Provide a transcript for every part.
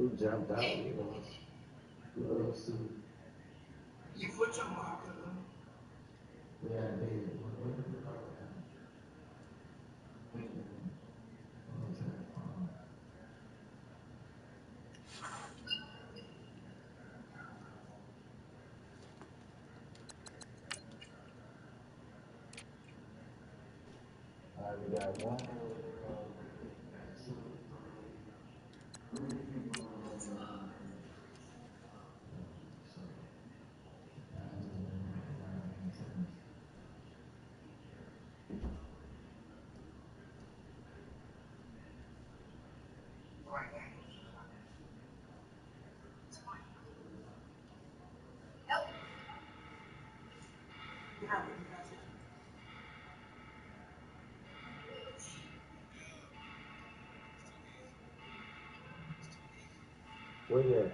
Who jumped out? You put your mark on them. Yeah, they. We got one. Where you at?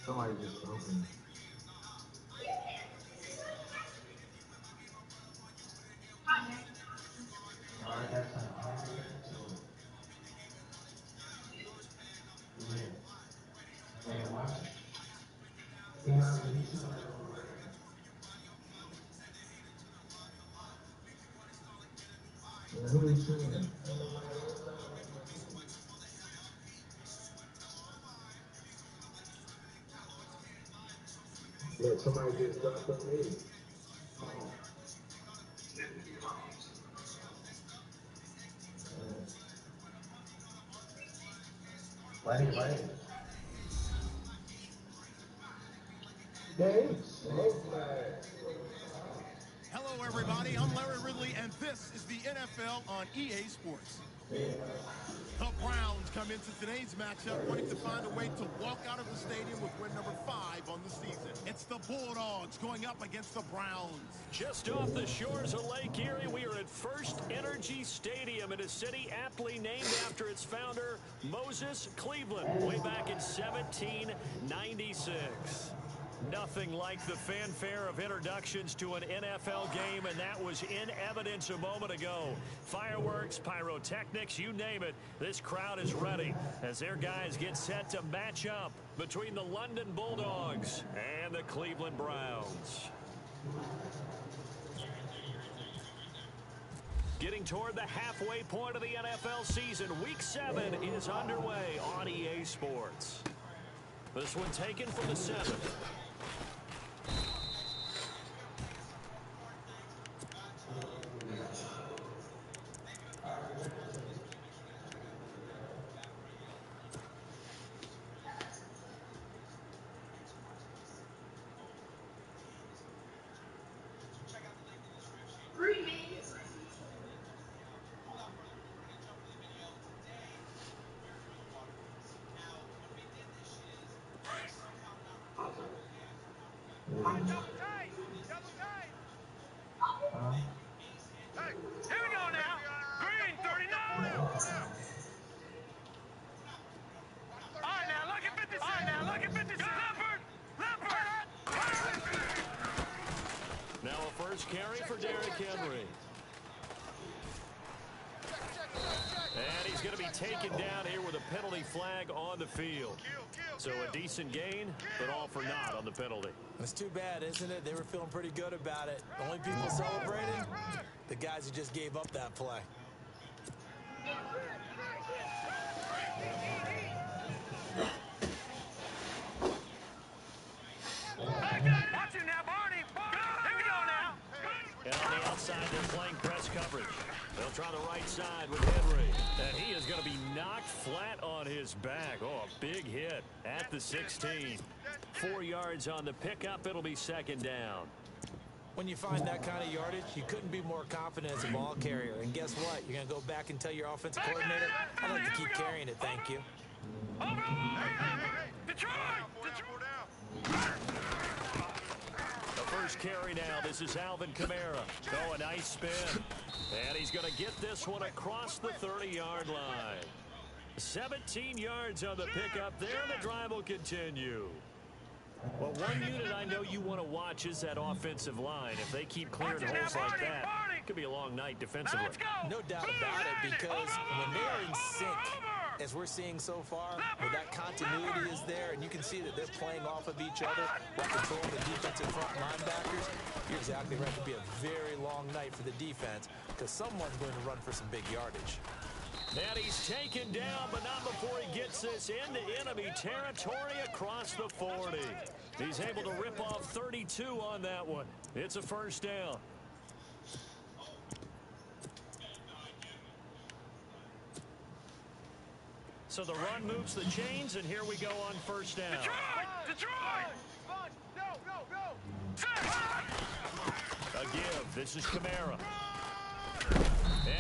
Somebody just opened. Alright, that's fine. Yeah. And why? Who is shooting? Yeah, somebody just dropped on me. Why? Thanks. Hello, everybody. I'm Larry Ridley, and this is the NFL on EA Sports. The Browns come into today's matchup wanting to find a way to walk out of the stadium with win number 5 on the season. It's the Bulldogs going up against the Browns. Just off the shores of Lake Erie, we are at First Energy Stadium in a city aptly named after its founder, Moses Cleveland, way back in 1796. Nothing like the fanfare of introductions to an NFL game, and that was in evidence a moment ago. Fireworks, pyrotechnics, you name it. This crowd is ready as their guys get set to match up between the London Bulldogs and the Cleveland Browns. Getting toward the halfway point of the NFL season, Week 7 is underway on EA Sports. This one taken from the 7th. Hey, here we go now. Green 39. All right, now look at 56. Look at 56. Leopard. Now a first carry for Derrick Henry. And he's going to be taken down here with a penalty flag on the field. So a decent gain, but all for naught on the penalty. It's too bad, isn't it? They were feeling pretty good about it. The only people celebrating? The guys who just gave up that play. Watch him now, Barney. Here we go now. And on the outside, they're playing press coverage. They'll try the right side with Henry. And he is going to be knocked flat on his back. Oh, a big hit at the 16. 4 yards on the pickup. It'll be second down. When you find that kind of yardage, you couldn't be more confident as a ball carrier. And guess what? You're going to go back and tell your offensive coordinator, I'd like to keep carrying it, thank you. Detroit! The first carry now. This is Alvin Kamara. Oh, a nice spin. And he's going to get this one across the 30-yard line. 17 yards on the pickup there, and the drive will continue. Well, one unit I know you want to watch is that offensive line. If they keep clearing holes like that, it could be a long night defensively. No doubt about it, because when they are in sync, as we're seeing so far, where that continuity is there, and you can see that they're playing off of each other while controlling the defensive front linebackers, you're exactly right. It could be a very long night for the defense because someone's going to run for some big yardage. And he's taken down, but not before he gets this into enemy territory across the 40. He's able to rip off 32 on that one. It's a first down. So the run moves the chains, and here we go on first down. Detroit! A give. This is Kamara.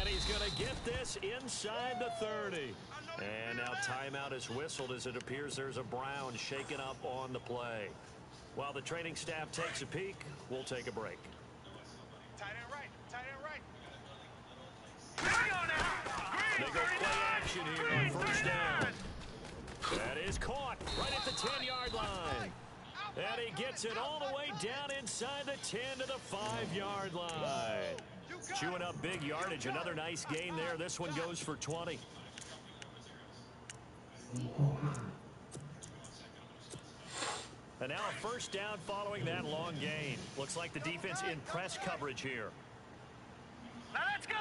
And he's going to get this inside the 30. And now timeout is whistled as it appears there's a Brown shaken up on the play. While the training staff takes a peek, we'll take a break. Tight end right. They go play action here on first down. That is caught right at the 10-yard line. And he gets it all the way down inside the 10 to the 5-yard line. Chewing up big yardage. Another nice gain there. This one goes for 20. And now a first down following that long gain. Looks like the defense in press coverage here. Now let's go!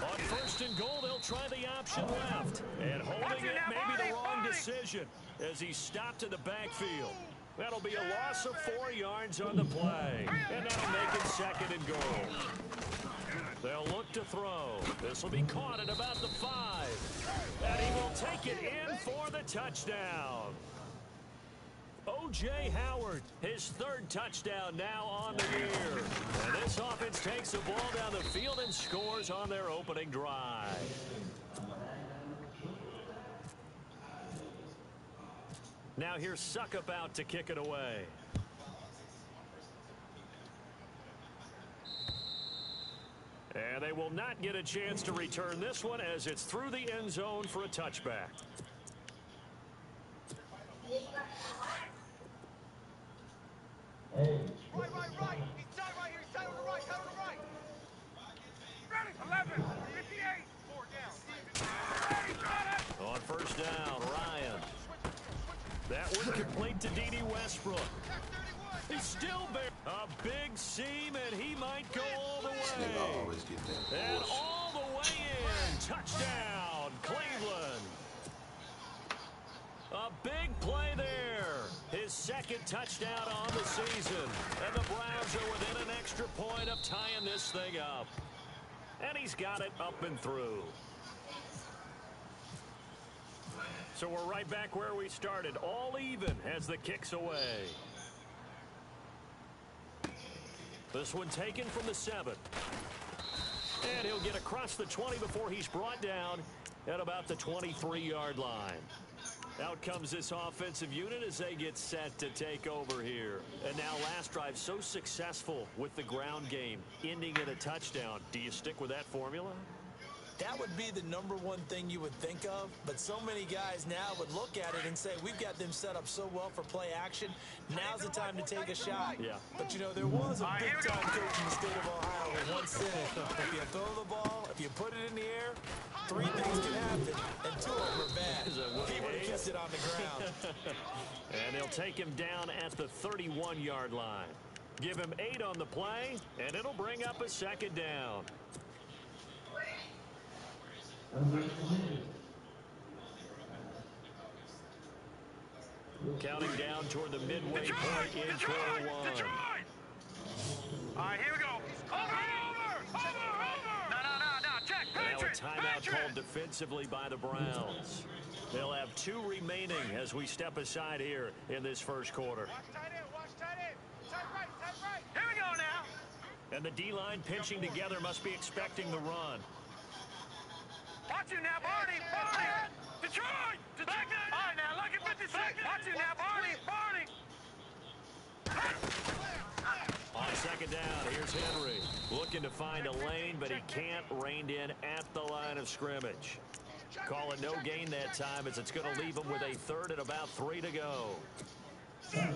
On first and goal, they'll try the option left. And holding it may be the wrong decision as he stopped in the backfield. That'll be a loss of 4 yards on the play. And that'll make it second and goal. They'll look to throw. This will be caught at about the 5. And he will take it in for the touchdown. O.J. Howard, his 3rd touchdown now on the year. And this offense takes the ball down the field and scores on their opening drive. Now here's Suckup out to kick it away. And they will not get a chance to return this one as it's through the end zone for a touchback. Right. He's tied right here. He's tied on the right. Tied on the right. Ready. 11. 58. 4 down. On first down, Ryan. That one complete to D.D. Westbrook. He's still there. A big seam, and he might go all the way. And all the way in. Touchdown, Cleveland. A big play there. His 2nd touchdown on the season. And the Browns are within an extra point of tying this thing up. And he's got it up and through. So we're right back where we started. All even as the kick's away. This one taken from the 7. And he'll get across the 20 before he's brought down at about the 23-yard line. Out comes this offensive unit as they get set to take over here. And now last drive so successful with the ground game, ending in a touchdown. Do you stick with that formula? That would be the #1 thing you would think of, but so many guys now would look at it and say, we've got them set up so well for play action. Now's the time to take a shot. Yeah. But, you know, there was a big-time coach in the state of Ohio who once said, if you throw the ball, if you put it in the air, 3 things can happen, and 2 of them are bad. He would have kissed it on the ground. And they'll take him down at the 31-yard line. Give him 8 on the play, and it'll bring up a 2nd down. Counting down toward the midway point in quarter 1. All right, here we go. Over. No. Check. Now a timeout called defensively by the Browns. They'll have 2 remaining as we step aside here in this first quarter. Watch tight end. Tight right. Here we go now. And the D-line pinching together must be expecting the run. Watch you now, Barney. Detroit. All right, now, look at 56. Watch you now, Barney. On 2nd down, here's Henry. Looking to find a lane, but he can't. Reined in at the line of scrimmage. Call it no gain that time, as it's going to leave him with a third and about 3 to go. Run to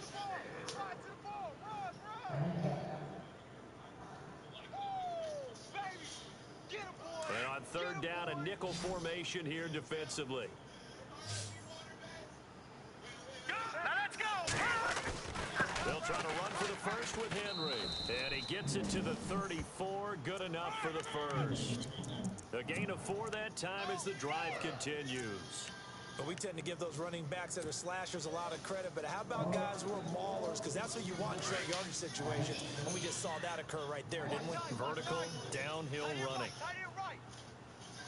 the ball. Run to the ball. Run. Woo, baby. Get him, boy. And on third down, a nickel formation here defensively. Let's go. They'll try to run for the first with Henry. And he gets it to the 34. Good enough for the first. A gain of 4 that time as the drive continues. But we tend to give those running backs that are slashers a lot of credit. But how about guys who are maulers? Because that's what you want in short yardage situations. And we just saw that occur right there, didn't we? Vertical, downhill running.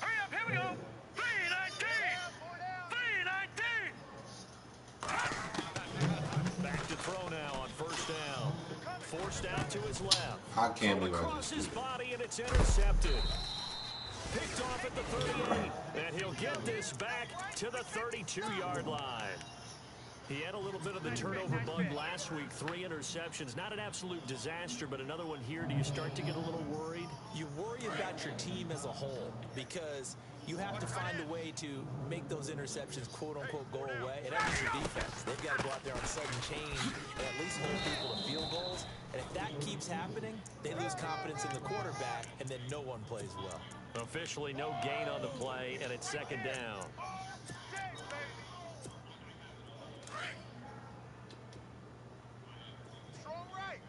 Hurry up, here we go. 3-19. Back to throw now on first down. Forced out to his left. I can't believe I across just his body, and it's intercepted. Picked off at the 38, and he'll get this back to the 32-yard line. He had a little bit of the turnover bug last week, 3 interceptions. Not an absolute disaster, but another one here. Do you start to get a little worried? You worry about your team as a whole because you have to find a way to make those interceptions, quote-unquote, go away. And that's your defense. They've got to go out there on sudden change and at least hold people to field goals. And if that keeps happening, they lose confidence in the quarterback, and then no one plays well. Officially no gain on the play, and it's second down. Strong right.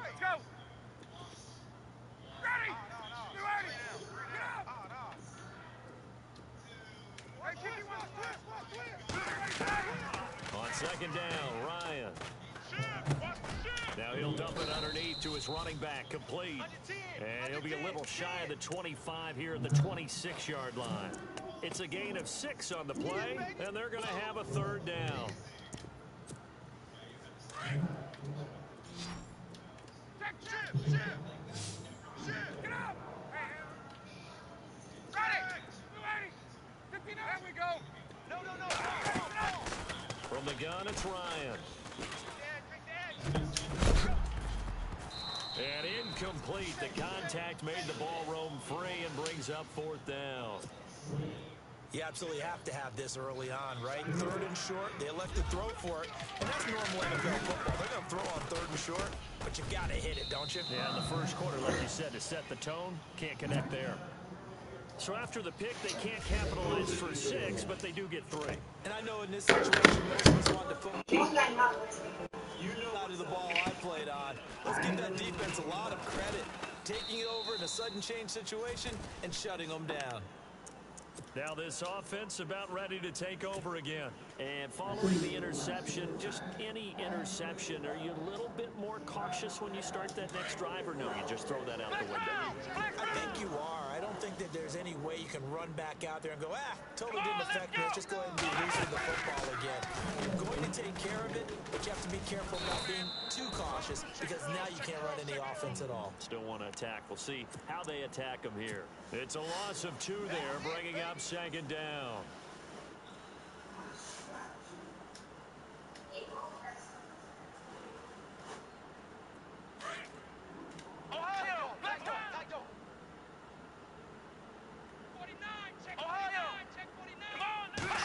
Let's go. Ready. You ready? Get up. Hey, Jimmy, On second down, Ryan. Now he'll dump it underneath to his running back, complete. And he'll be a little shy of the 25 here at the 26-yard line. It's a gain of 6 on the play, and they're going to have a third down. Chip. Get up. Ready. 59. There we go. No. From the gun, it's Ryan. And incomplete. The contact made the ball roam free and brings up fourth down. You absolutely have to have this early on, right? Third and short, they elect to throw for it, and that's normal NFL football. They're going to throw on third and short, but you got to hit it, don't you? Yeah, in the first quarter, like you said, to set the tone, can't connect there. So after the pick, they can't capitalize for 6, but they do get 3. And I know in this situation, most of us want to focus. You know out of the ball I played on. Let's give that defense a lot of credit. Taking it over in a sudden change situation and shutting them down. Now this offense about ready to take over again. And following the interception, just any interception, are you a little bit more cautious when you start that next drive, or no, you just throw that out the window? I think you are. I don't think that there's any way you can run back out there and go, totally didn't affect me. Let's just go ahead and be loose with the football again. You're going to take care of it, but you have to be careful about being too cautious because now you can't run any offense at all. Still want to attack. We'll see how they attack them here. It's a loss of 2 there, bringing up second down.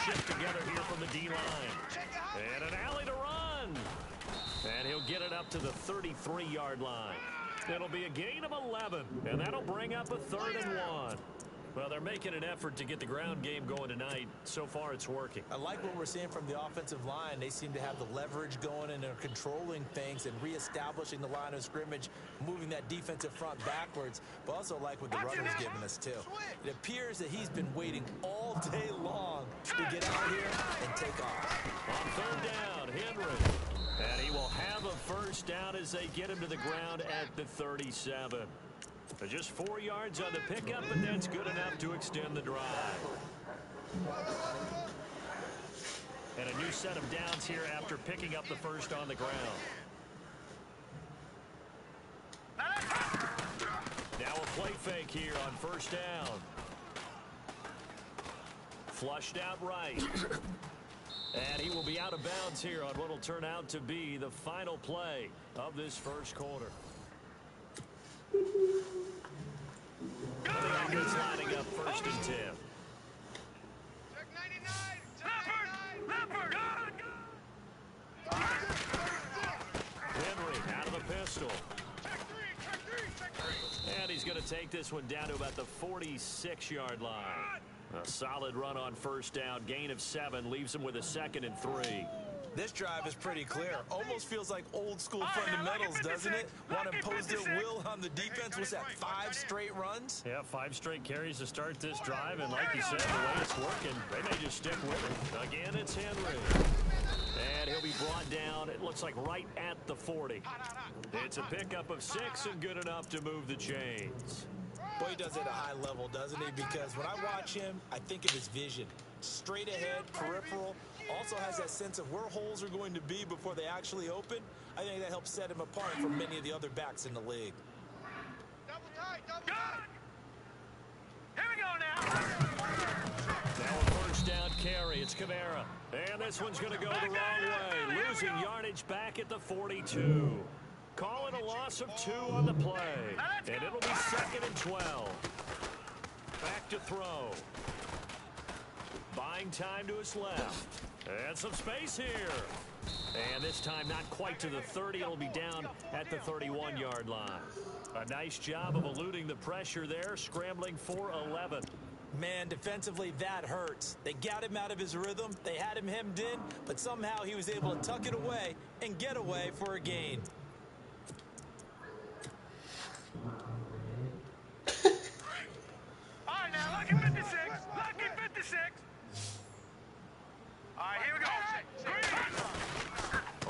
Shift together here from the D-line. And an alley to run. And he'll get it up to the 33-yard line. It'll be a gain of 11, and that'll bring up a 3rd and 1. Well, they're making an effort to get the ground game going tonight. So far, it's working. I like what we're seeing from the offensive line. They seem to have the leverage going, and they're controlling things and reestablishing the line of scrimmage, moving that defensive front backwards, but also like what the runner's giving us, too. It appears that he's been waiting all day long to get out here and take off. On third down, Henry. And he will have a first down as they get him to the ground at the 37. Just 4 yards on the pickup, but that's good enough to extend the drive. And a new set of downs here after picking up the first on the ground. Now a play fake here on first down. Flushed out right. And he will be out of bounds here on what will turn out to be the final play of this first quarter. The offense lining up 1st and 10. Check 99. Leopard. Henry out of the pistol. Check three. And he's going to take this one down to about the 46-yard line. A solid run on 1st down. Gain of 7 leaves him with a 2nd and 3. This drive is pretty clear. Almost feels like old school fundamentals, doesn't it? Want to impose their will on the defense. What's that, 5 straight runs? Yeah, 5 straight carries to start this drive. And like you said, the way it's working, they may just stick with it. Again, it's Henry. And he'll be brought down, it looks like right at the 40. It's a pickup of 6 and good enough to move the chains. Boy, he does it at a high level, doesn't he? Because when I watch him, I think of his vision. Straight ahead, peripheral. Also has that sense of where holes are going to be before they actually open. I think that helps set him apart from many of the other backs in the league. Double tight. Here we go now. Now a 1st down carry. It's Kamara. And this one's going to go the wrong way. Losing yardage back at the 42. Call it a loss of 2 on the play. And it'll be 2nd and 12. Back to throw. Buying time to his left. And some space here. And this time not quite to the 30. It'll be down at the 31-yard line. A nice job of eluding the pressure there, scrambling for 11. Man, defensively, that hurts. They got him out of his rhythm. They had him hemmed in, but somehow he was able to tuck it away and get away for a gain. All right, now, lucky 56. Lucky 56. All right, here we go.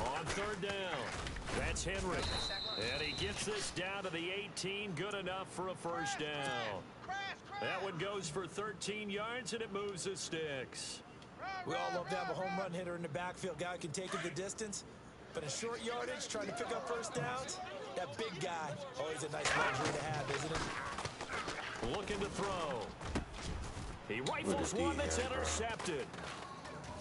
On 3rd down, that's Henry. And he gets this down to the 18. Good enough for a 1st down. That one goes for 13 yards, and it moves the sticks. We all love to have a home run hitter in the backfield. Guy who can take it the distance. But in short yardage, trying to pick up 1st downs, that big guy, always a nice luxury to have, isn't it? Looking to throw. He rifles one that's intercepted.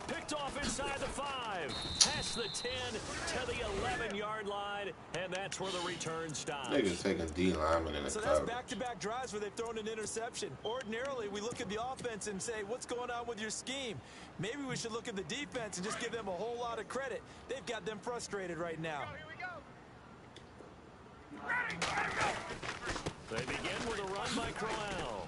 Picked off inside the 5. Past the 10 to the 11-yard line. And that's where the return stops. Niggas taking D lineman in the So that's back-to-back drives where they've thrown an interception. Ordinarily, we look at the offense and say, what's going on with your scheme? Maybe we should look at the defense and just give them a whole lot of credit. They've got them frustrated right now. Here we go. Ready, They begin with a run by Crowell.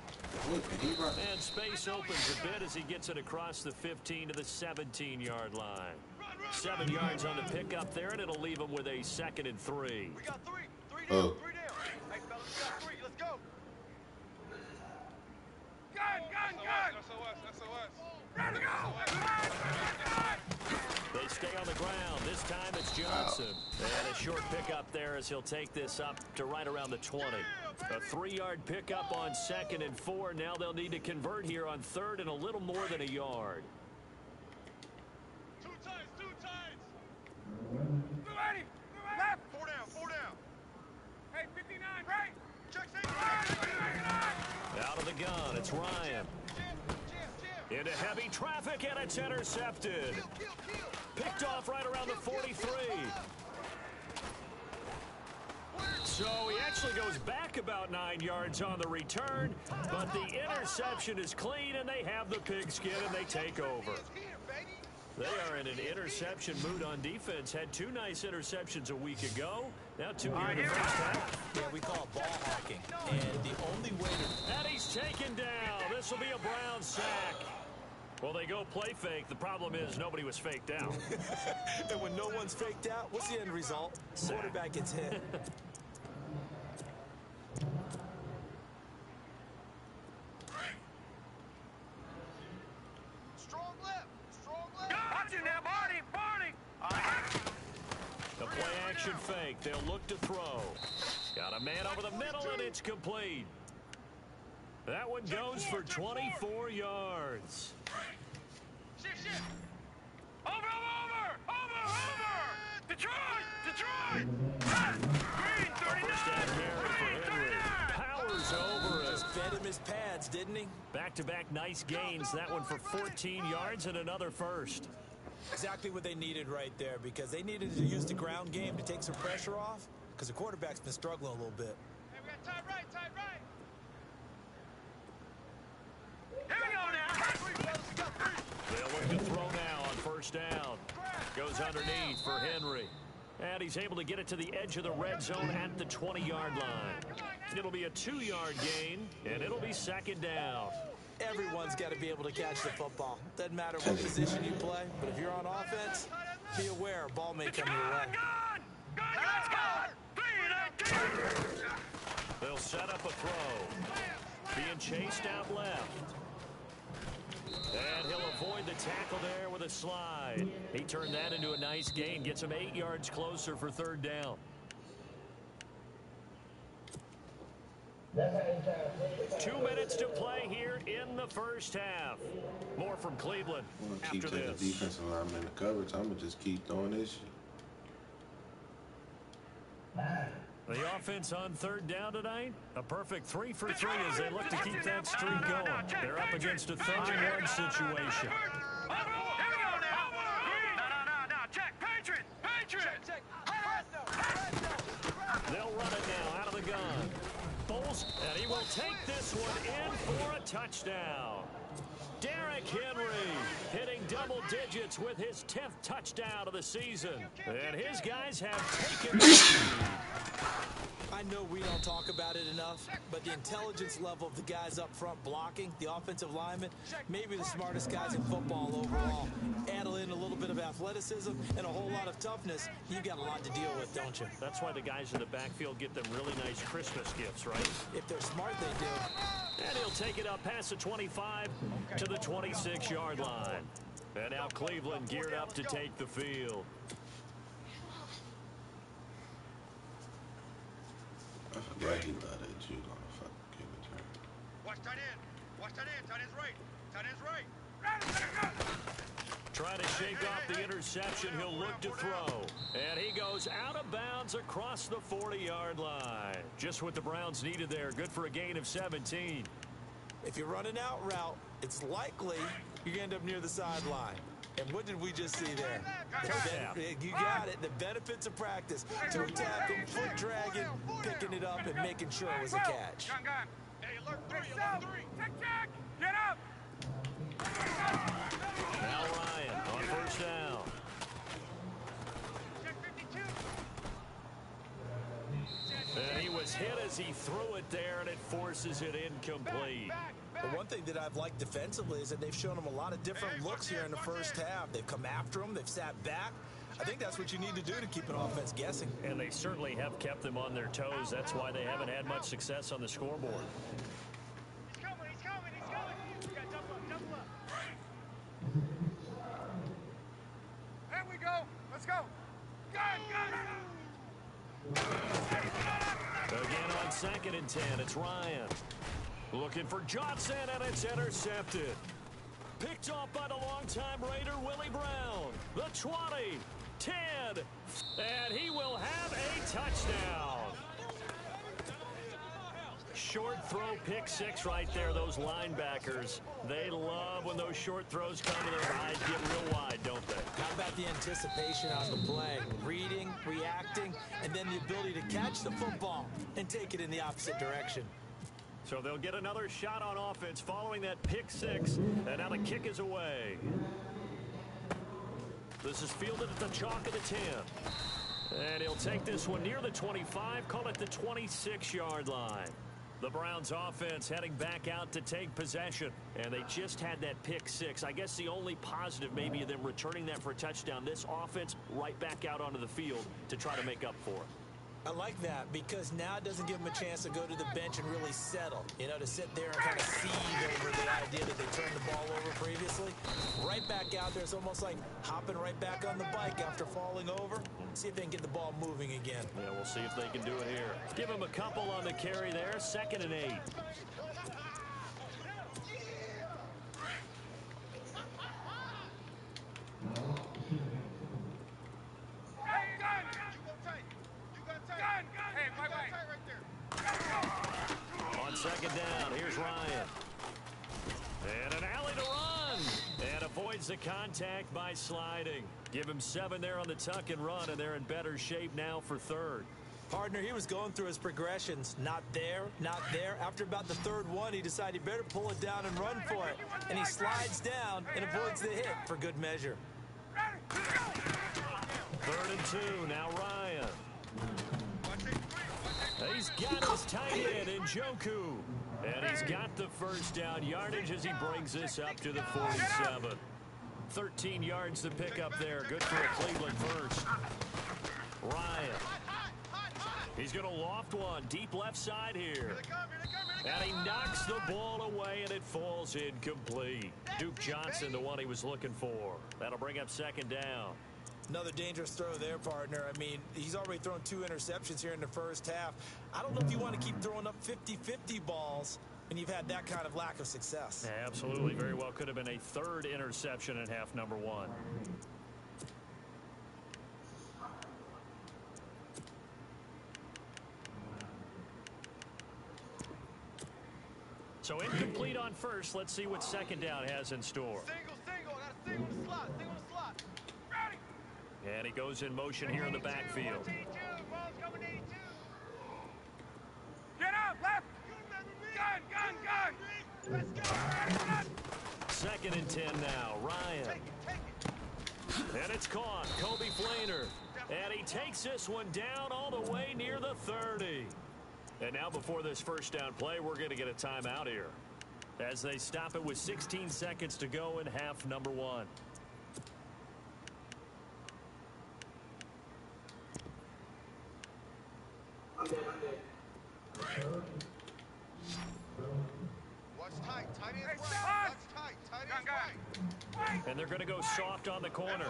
And space opens a bit as he gets it across the 15 to the 17-yard line. 7 yards on the pickup there, and it'll leave him with a 2nd and 3. We got 3. 3 down. 3 down. Hey, fellas, we got 3. Let's go. Gun. SOS. Ready to go. They stay on the ground. This time it's Johnson. And a short pickup there as he'll take this up to right around the 20. A 3-yard pickup on 2nd and 4. Now they'll need to convert here on 3rd and a little more than a yard. 2 times. Ready. Left. 4 down. Hey, 59, right. Check 89. Out of the gun, it's Ryan. Jam. Into heavy traffic, and it's intercepted. Kill. Picked off right around the 43. So he actually goes back about 9 yards on the return, but the interception is clean, and they have the pigskin, and they take over. They are in an interception mood on defense. Had 2 nice interceptions a week ago. Now 2 here in the first half. Yeah, we call it ball hawking. And the only way to... And he's taken down. This will be a Brown sack. Well, they go play fake. The problem is nobody was faked out. And when no one's faked out, what's the end result? Quarterback gets hit. Strong left. Watch it now, Barney. The play-action fake. They'll look to throw. Got a man over the middle, and it's complete. That one goes for 24 yards. Shift. Over. Detroit. Green, 39. First down carry for Henry. Powers over it. Just fed him his pads, didn't he? Back-to-back nice gains. That one for 14 yards and another first. Exactly what they needed right there, because they needed to use the ground game to take some pressure off, because the quarterback's been struggling a little bit. Hey, we got tight right, tight right. Here we go now. They'll look to throw now on first down. Goes underneath for Henry. And he's able to get it to the edge of the red zone at the 20-yard line. It'll be a 2-yard gain, and it'll be second down. Everyone's got to be able to catch the football. Doesn't matter what position you play, but if you're on offense, be aware a ball may come your way. They'll set up a throw. Being chased out left. And he'll avoid the tackle there with a slide. He turned that into a nice gain. Gets him 8 yards closer for third down. 2 minutes to play here in the first half. More from Cleveland Keep after taking this. defensive lineman in the coverage. I'm going to just keep throwing this shit. The offense on third down tonight, a perfect 3 for 3 as they look to keep that streak going. They're up against a 3-1 situation. They'll run it now out of the gun. Bowles, and he will take this one in for a touchdown. Derrick Henry hitting double digits with his 10th touchdown of the season. And his guys have taken the lead. I know we don't talk about it enough, but the intelligence level of the guys up front blocking, the offensive linemen, maybe the smartest guys in football overall. Add in a little bit of athleticism and a whole lot of toughness, you've got a lot to deal with, don't you? That's why the guys in the backfield get them really nice Christmas gifts, right? If they're smart, they do. And he'll take it up past the 25 to the 26-yard line. And now Cleveland geared up to take the field. I forgot he let it. You gonna fucking give it to him. Watch tight end. Watch tight end. Tight end's right. Tight end's right. Trying to shake off the interception, he'll look to throw. And he goes out of bounds across the 40-yard line. Just what the Browns needed there. Good for a gain of 17. If you're running out route, it's likely you're going to end up near the sideline. And what did we just see there? You got it. The benefits of practice. Toe tapping, foot dragging, picking it up, and making sure it was a catch. Gun. Hey, alert 3, alert 3. Tick, get up. Now Ryan on first down. Check 52. And he was hit as he threw it there, and it forces it incomplete. But one thing that I've liked defensively is that they've shown him a lot of different looks here in the first half. They've come after him. They've sat back. I think that's what you need to do to keep an offense guessing. And they certainly have kept them on their toes. That's why they haven't had much success on the scoreboard. He's coming. We got double up. There we go. Let's go. Gun. Again on 2nd and 10, it's Ryan. Looking for Johnson, and it's intercepted. Picked off by the longtime Raider, Willie Brown. The 20, 10, and he will have a touchdown. Short throw, pick 6 right there. Those linebackers, they love when those short throws come to their eyes get real wide, don't they? How about the anticipation on the play? Reading, reacting, and then the ability to catch the football and take it in the opposite direction. So they'll get another shot on offense following that pick 6, and now the kick is away. This is fielded at the chalk of the 10. And he'll take this one near the 25, call it the 26-yard line. The Browns offense heading back out to take possession. And they just had that pick 6. I guess the only positive maybe of them returning that for a touchdown. This offense right back out onto the field to try to make up for it. I like that because now it doesn't give them a chance to go to the bench and really settle. You know, to sit there and kind of seethe over the idea that they turned the ball over previously. Right back out there, it's almost like hopping right back on the bike after falling over. See if they can get the ball moving again. Yeah, we'll see if they can do it here. Give them a couple on the carry there. 2nd and 8. On 2nd down, here's Ryan. And an alley to run. And a Avoids the contact by sliding. Give him 7 there on the tuck and run, and they're in better shape now for third. Partner, he was going through his progressions. Not there, not there. After about the third one, he decided he better pull it down and run for it. And he slides down and avoids the hit for good measure. 3rd and 2, now Ryan. He's got his tight end in Njoku. And he's got the first down yardage as he brings this up to the 47. 13 yards to pick up there. Good for a Cleveland first. Ryan. He's going to loft one. Deep left side here. And he knocks the ball away, and it falls incomplete. Duke Johnson, the one he was looking for. That'll bring up 2nd down. Another dangerous throw there, partner. I mean, he's already thrown 2 interceptions here in the first half. I don't know if you want to keep throwing up 50-50 balls when you've had that kind of lack of success. Absolutely. Very well could have been a 3rd interception in half number 1. So incomplete on first. Let's see what 2nd down has in store. Single. I got a single in the slot. Ready. And he goes in motion here in the backfield. Ball's coming to 82. Get up, left. Gun. Let's go. 2nd and 10 now. Ryan. Take it. And it's caught. Kobe Flainer. And he takes this one down all the way near the 30. And now before this first down play, we're going to get a timeout here as they stop it with 16 seconds to go in half number 1. Watch tight. Tight is right. Watch tight. Tight is right. And they're going to go soft on the corner.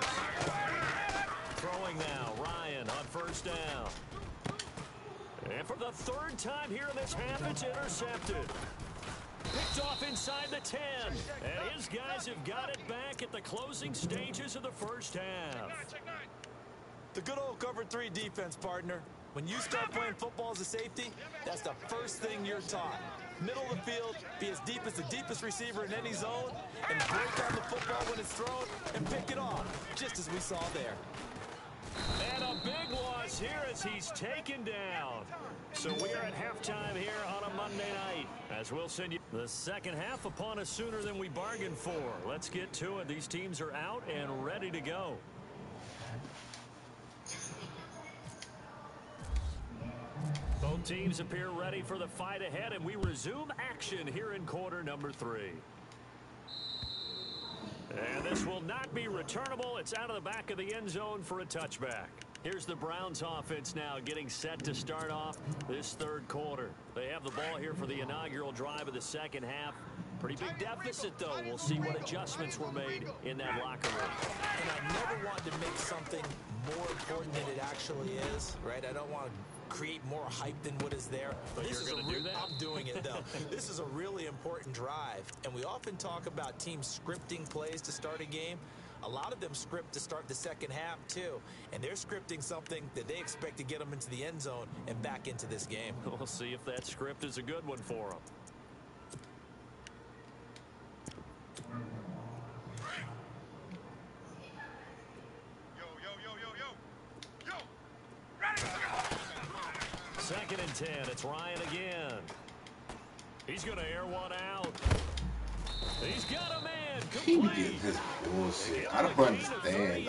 Throwing now. Ryan on first down. And for the 3rd time here in this half, it's intercepted. Picked off inside the 10. And his guys have got it back at the closing stages of the first half. The good old cover 3 defense, partner. When you start playing football as a safety, that's the first thing you're taught. Middle of the field, be as deep as the deepest receiver in any zone, and break down the football when it's thrown and pick it off, just as we saw there. And a big loss here as he's taken down. So we are at halftime here on a Monday night, as we'll send you the second half upon us sooner than we bargained for. Let's get to it. These teams are out and ready to go. Both teams appear ready for the fight ahead, and we resume action here in quarter number 3. And this will not be returnable. It's out of the back of the end zone for a touchback. Here's the Browns offense now getting set to start off this 3rd quarter. They have the ball here for the inaugural drive of the second half. Pretty big deficit, though. We'll see what adjustments were made in that locker room. And I never want to make something more important than it actually is, right? I don't want to create more hype than what is there. But this you're is going to do that? I'm doing it, though. This is a really important drive, and we often talk about teams scripting plays to start a game. A lot of them script to start the second half, too, and they're scripting something that they expect to get them into the end zone and back into this game. We'll see if that script is a good one for them. Yo. Ready. 2nd and 10. It's Ryan again. He's going to air one out. He's got a man complete. This bullshit. I don't understand,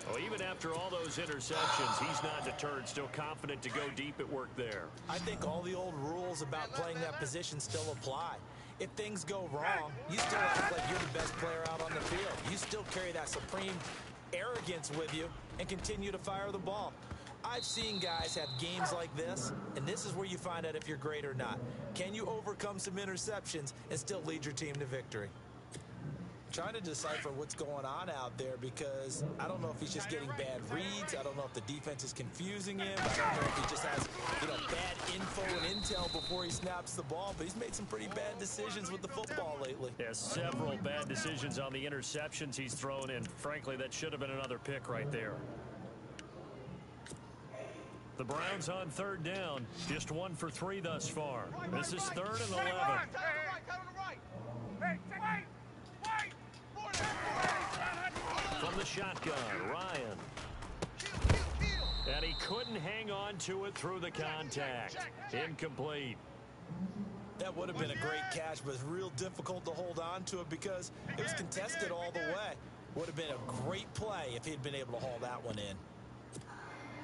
Well, even after all those interceptions, he's not deterred. Still confident to go deep at work there. I think all the old rules about playing that position still apply. If things go wrong, you still act like you're the best player out on the field. You still carry that supreme arrogance with you and continue to fire the ball. I've seen guys have games like this, and this is where you find out if you're great or not. Can you overcome some interceptions and still lead your team to victory? Trying to decipher what's going on out there, because I don't know if he's just getting bad reads. I don't know if the defense is confusing him. I don't know if he just has, bad info and intel before he snaps the ball. But he's made some pretty bad decisions with the football lately. Yeah, several bad decisions on the interceptions he's thrown, and frankly, that should have been another pick right there. The Browns on 3rd down, just 1 for 3 thus far. This is 3rd and 11. Hey, the shotgun. Ryan. And he couldn't hang on to it through the contact. Incomplete. That would have been a great catch, but it's real difficult to hold on to it because it was contested all the way. Would have been a great play if he'd been able to haul that one in.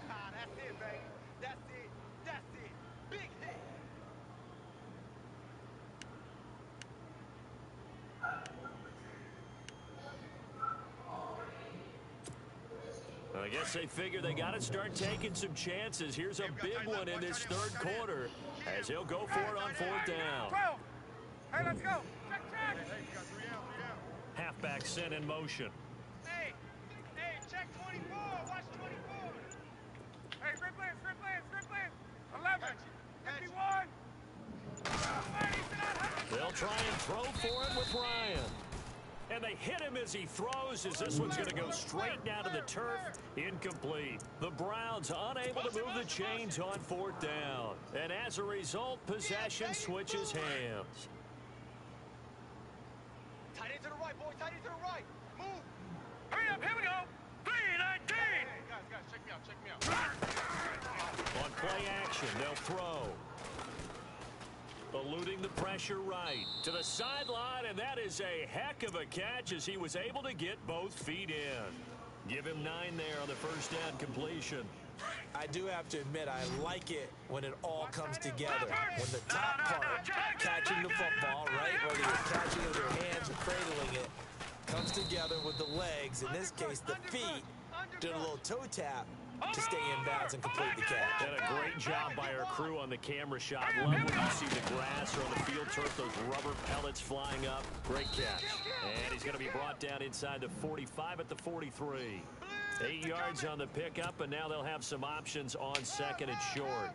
That's it, baby. That's it. That's it. Big hit. I guess they figure they got to start taking some chances. Here's a big one in this third quarter as he'll go for it on 4th down. 12. Hey, let's go. Check, check. Hey, you got 3 out, 3 out. Halfback sent in motion. Hey, check 24. Watch 24. Hey, script plans. 11. 51. They'll try and throw for it with Ryan. And they hit him as he throws, as this one's going to go straight down to the turf. Incomplete. The Browns unable to move the chains on 4th down. And as a result, possession switches hands. Tight end to the right, boys. Tight end to the right. Move. Hurry up. Here we go. 3-19. Hey, guys, check me out. On play action, they'll throw. Eluding the pressure right to the sideline, and that is a heck of a catch as he was able to get both feet in. Give him 9 there on the first down completion. I do have to admit, I like it when it all comes together. When the top part, catching the football, right, whether you're catching it with your hands or cradling it, comes together with the legs, in this case the feet, doing a little toe tap to stay in bounds and complete the catch. And a great job by our crew on the camera shot. Love when you see the grass or on the field turf, those rubber pellets flying up. Great catch. And he's going to be brought down inside the 45 at the 43. 8 yards on the pickup, and now they'll have some options on 2nd and short.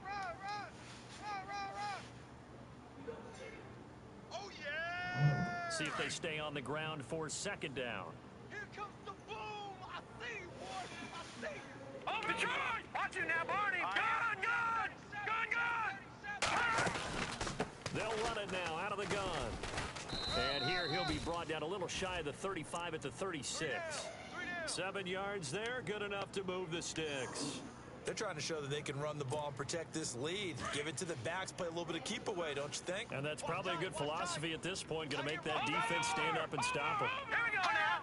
Oh, yeah. See if they stay on the ground for 2nd down. Here comes the boom. I see you, boy. I see you. Oh, the charge! Watch it now, Barney! Gun! They'll run it now out of the gun. And here he'll be brought down a little shy of the 35 at the 36. 7 yards there, good enough to move the sticks. They're trying to show that they can run the ball and protect this lead. Give it to the backs, play a little bit of keep away, don't you think? And that's probably a good philosophy at this point, going to make that defense stand up and stop him. Here we go now.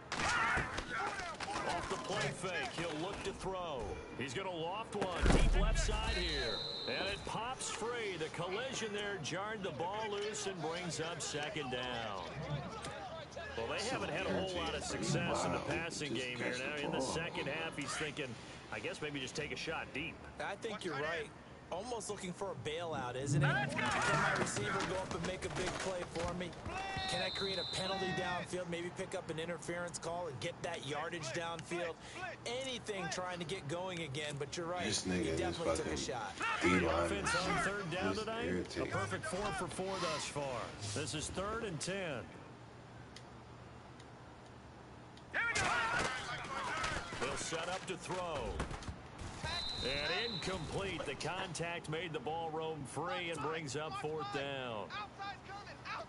Off the play fake, he'll look to throw. He's going to loft one, deep left side here. And it pops free. The collision there jarred the ball loose and brings up 2nd down. Well, they haven't had a whole lot of success in the passing game here. Now, in the second half, he's thinking, I guess maybe just take a shot deep. I think you're right. Almost looking for a bailout, isn't it? Can my receiver go up and make a big play for me? Can I create a penalty downfield, maybe pick up an interference call and get that yardage downfield? Anything trying to get going again, but you're right. He definitely took a shot. Offense on 3rd down tonight. A perfect 4 for 4 thus far. This is 3rd and 10. They'll set up to throw. And incomplete. The contact made the ball roam free and brings up 4th down.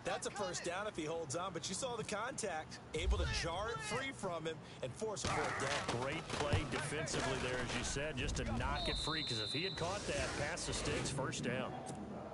That's a 1st down if he holds on, but you saw the contact. Able to jar it free from him and force a 4th down. Great play defensively there, as you said, just to knock it free, because if he had caught that, past the sticks, 1st down.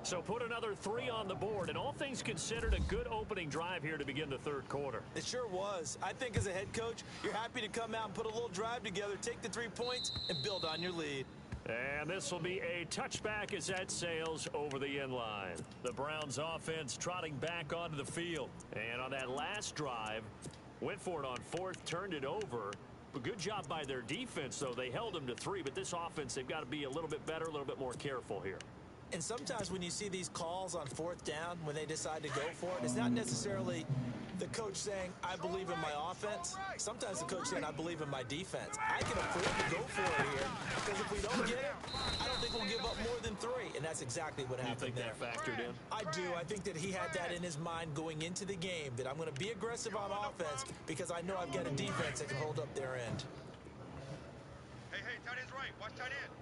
So put another 3 on the board, and all things considered, a good opening drive here to begin the 3rd quarter. It sure was. I think as a head coach, you're happy to come out and put a little drive together, take the 3 points, and build on your lead. And this will be a touchback as that sails over the end line. The Browns offense trotting back onto the field. And on that last drive, went for it on 4th, turned it over. A good job by their defense, though. They held them to 3, but this offense, they've got to be a little bit better, a little bit more careful here. And sometimes when you see these calls on 4th down, when they decide to go for it, it's not necessarily the coach saying, I believe in my offense. Sometimes the coach saying, I believe in my defense. I can afford to go for it here, because if we don't get it, I don't think we'll give up more than 3. And that's exactly what happened there. You think that factored in? I do. I think that he had that in his mind going into the game, that I'm going to be aggressive on offense because I know I've got a defense that can hold up their end. Hey, tight end's right. Watch tight end.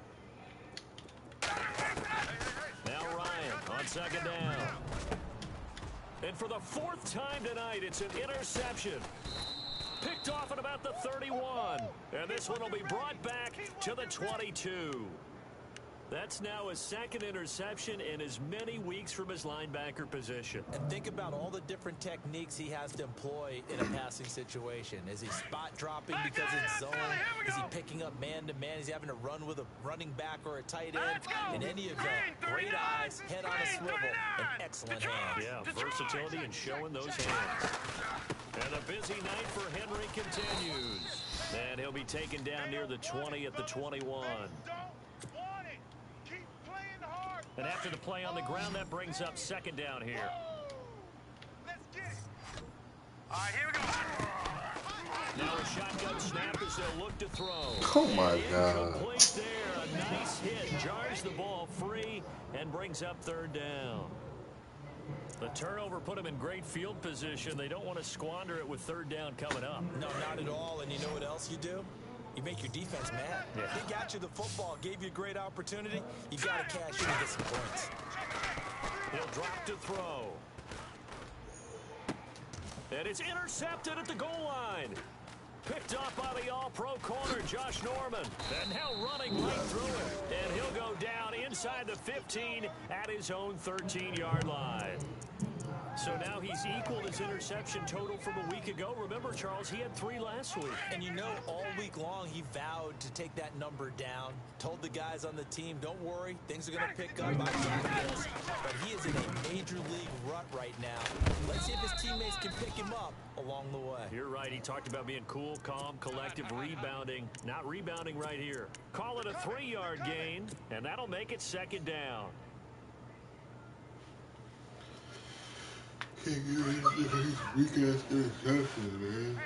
Now Ryan on 2nd down. And for the 4th time tonight, it's an interception. Picked off at about the 31. And this one will be brought back to the 22. That's now his second interception in as many weeks from his linebacker position. And think about all the different techniques he has to employ in a passing situation. Is he spot dropping because it's zone? Is he picking up man-to-man? Is he having to run with a running back or a tight end? In any event, great eyes, head on a swivel, and excellent hands. Yeah, versatility and showing those hands. And a busy night for Henry continues. And he'll be taken down near the 20 at the 21. And after the play on the ground, that brings up second down here. Let's get it. All right, here we go. Now a shotgun snap as they'll look to throw. Oh my God. Incomplete there. A nice hit. Jars the ball free and brings up third down. The turnover put them in great field position. They don't want to squander it with third down coming up. No, not at all. And you know what else you do? You make your defense mad. Yeah. They got you the football, gave you a great opportunity. You got to cash in and get some points. He'll drop to throw. And it's intercepted at the goal line. Picked off by the all-pro corner, Josh Norman. And now running right through it. And he'll go down inside the 15 at his own 13-yard line. So now he's equaled his interception total from a week ago. Remember, Charles, he had 3 last week. And you know, all week long, he vowed to take that number down. Told the guys on the team, don't worry, things are going to pick up. I got this. But he is in a major league rut right now. Let's see if his teammates can pick him up along the way. You're right. He talked about being cool, calm, collective, rebounding. Not rebounding right here. Call it a 3-yard gain, and that'll make it second down. Can't get rid of these weak-ass interceptions, man.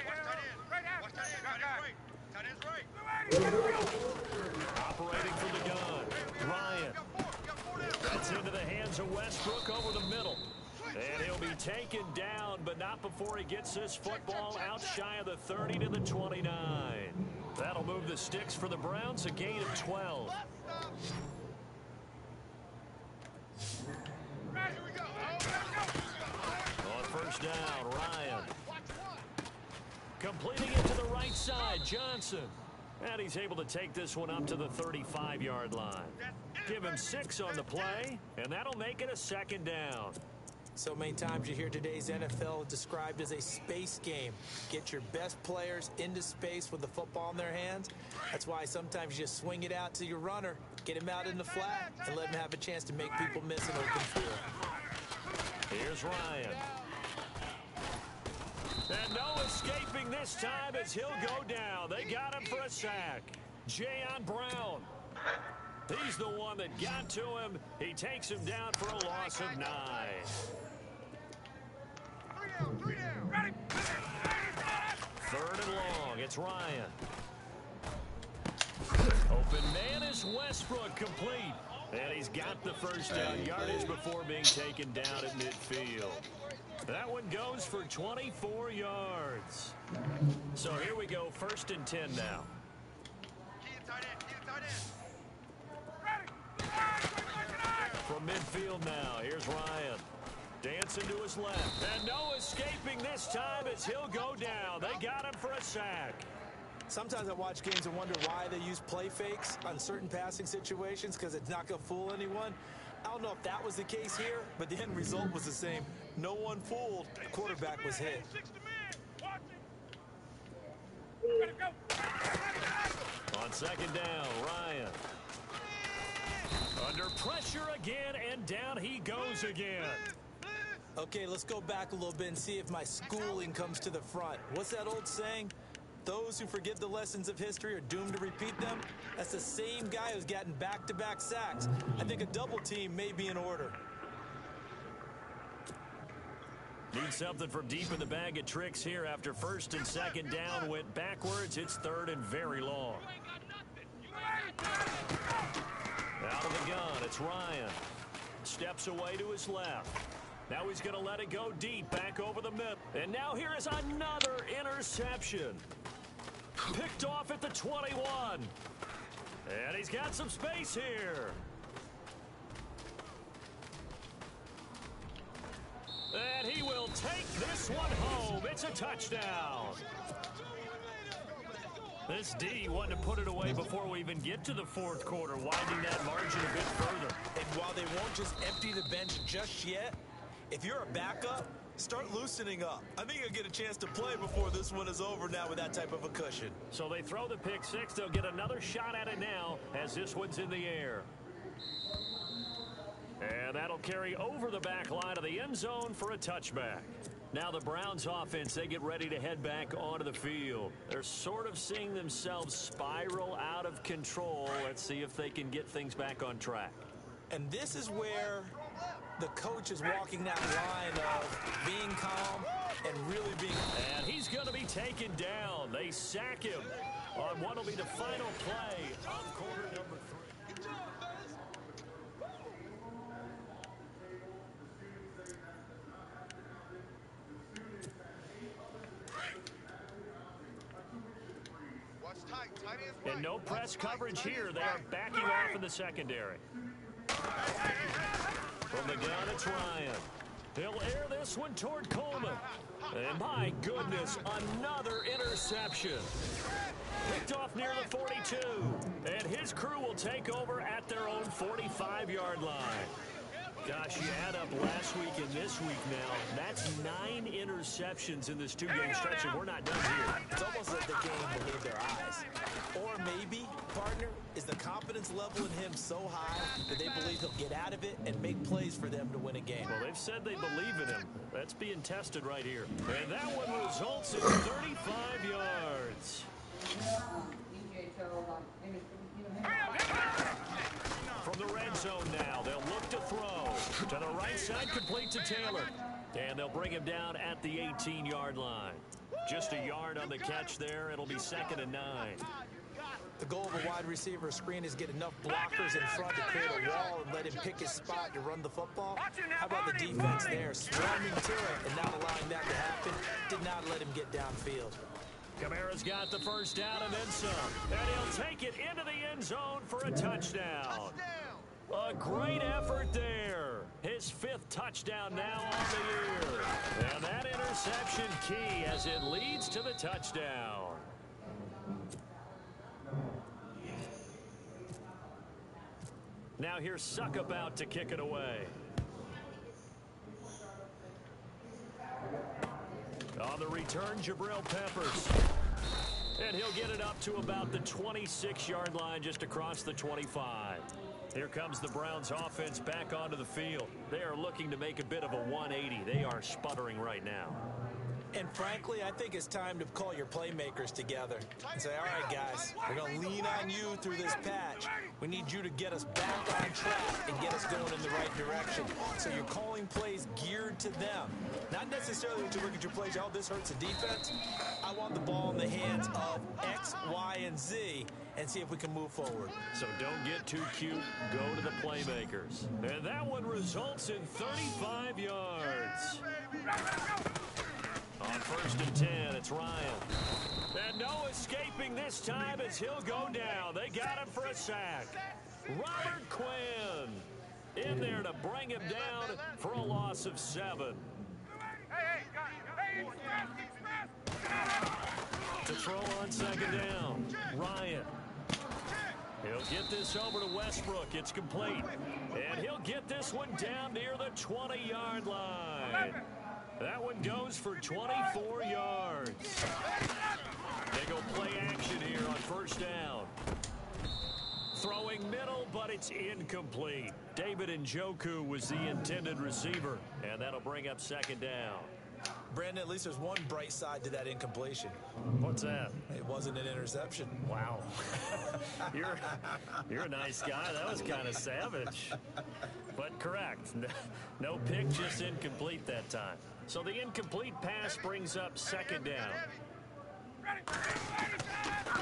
Operating from the gun, Ryan. That's into the hands of Westbrook over the middle. And he'll be taken down, but not before he gets this football out shy of the 30 to the 29. That'll move the sticks for the Browns, a gain of 12. First down, Ryan. Completing it to the right side, Johnson. And he's able to take this one up to the 35-yard line. Give him 6 on the play, and that'll make it a second down. So many times you hear today's NFL described as a space game. Get your best players into space with the football in their hands. That's why sometimes you just swing it out to your runner, get him out in the flat, and let him have a chance to make people miss an open field. Here's Ryan. And no escaping this time as he'll go down. They got him for a sack. Jayon Brown. He's the one that got to him. He takes him down for a loss of 9. 3 down. Ready. Third and long. It's Ryan. Open man is Westbrook, complete. And he's got the first down yardage before being taken down at midfield. That one goes for 24 yards. So here we go, 1st and 10 now. From midfield now, here's Ryan. Dancing to his left. And no escaping this time as he'll go down. They got him for a sack. Sometimes I watch games and wonder why they use play fakes on certain passing situations, because it's not going to fool anyone. I don't know if that was the case here, but the end result was the same. No one fooled. The quarterback was hit. On second down, Ryan. Under pressure again, and down he goes again. Okay, let's go back a little bit and see if my schooling comes to the front. What's that old saying? Those who forget the lessons of history are doomed to repeat them. That's the same guy who's gotten back-to-back sacks. I think a double team may be in order. Need something from deep in the bag of tricks here after 1st and 2nd down went backwards. It's 3rd and very long. Out of the gun, it's Ryan. Steps away to his left. Now he's going to let it go deep, back over the middle. And now here is another interception. Picked off at the 21. And he's got some space here. And he will take this one home. It's a touchdown. This D wanted to put it away before we even get to the fourth quarter, widening that margin a bit further. And while they won't just empty the bench just yet, if you're a backup, start loosening up. I think you'll get a chance to play before this one is over now with that type of a cushion. So they throw the pick six. They'll get another shot at it now as this one's in the air. And that'll carry over the back line of the end zone for a touchback. Now the Browns offense, they get ready to head back onto the field. They're sort of seeing themselves spiral out of control. Let's see if they can get things back on track. And this is where the coach is walking that line of being calm and really being... And he's going to be taken down. They sack him on what will be the final play of quarter number 3. And no press coverage here. They are backing off in the secondary. From the gun, it's Ryan. He'll air this one toward Coleman. And my goodness, another interception. Picked off near the 42. And his crew will take over at their own 45-yard line. Gosh, you add up last week and this week now. That's 9 interceptions in this two-game stretch, and we're not done here. It's almost like the game believed their eyes. Or maybe, partner, is the confidence level in him so high that they believe he'll get out of it and make plays for them to win a game. Well, they've said they believe in him. That's being tested right here. And that one results in 35 yards. From the red zone now, they'll look to throw. To the right side, complete to Taylor. And they'll bring him down at the 18-yard line. Just a yard on the catch there. It'll be 2nd and 9. The goal of a wide receiver screen is get enough blockers in front to create a wall and let him pick his spot to run the football. How about the defense there? Swarming to it and not allowing that to happen. Did not let him get downfield. Kamara's got the first down and then some. And he'll take it into the end zone for a touchdown. A great effort there. His 5th touchdown now on the year. And that interception key as it leads to the touchdown. Now here's Suck about to kick it away. On the return, Jabril Peppers. And he'll get it up to about the 26-yard line just across the 25. Here comes the Browns offense back onto the field. They are looking to make a bit of a 180. They are sputtering right now. And frankly, I think it's time to call your playmakers together and say, all right, guys, we're going to lean on you through this patch. We need you to get us back on track and get us going in the right direction. So you're calling plays geared to them. Not necessarily when you look at your plays, oh, this hurts the defense. I want the ball in the hands of X, Y, and Z and see if we can move forward. So don't get too cute. Go to the playmakers. And that one results in 35 yards. On 1st and 10, it's Ryan. And no escaping this time as he'll go down. They got him for a sack. Robert Quinn in there to bring him down for a loss of 7. To throw on 2nd down, Ryan. He'll get this over to Westbrook. It's complete. And he'll get this one down near the 20-yard line. That one goes for 24 yards. They go play action here on 1st down. Throwing middle, but it's incomplete. David Njoku was the intended receiver, and that'll bring up 2nd down. Brandon, at least there's one bright side to that incompletion. What's that? It wasn't an interception. Wow. You're a nice guy. That was kind of savage. But correct. No pick, just incomplete that time. So the incomplete pass brings up 2nd down.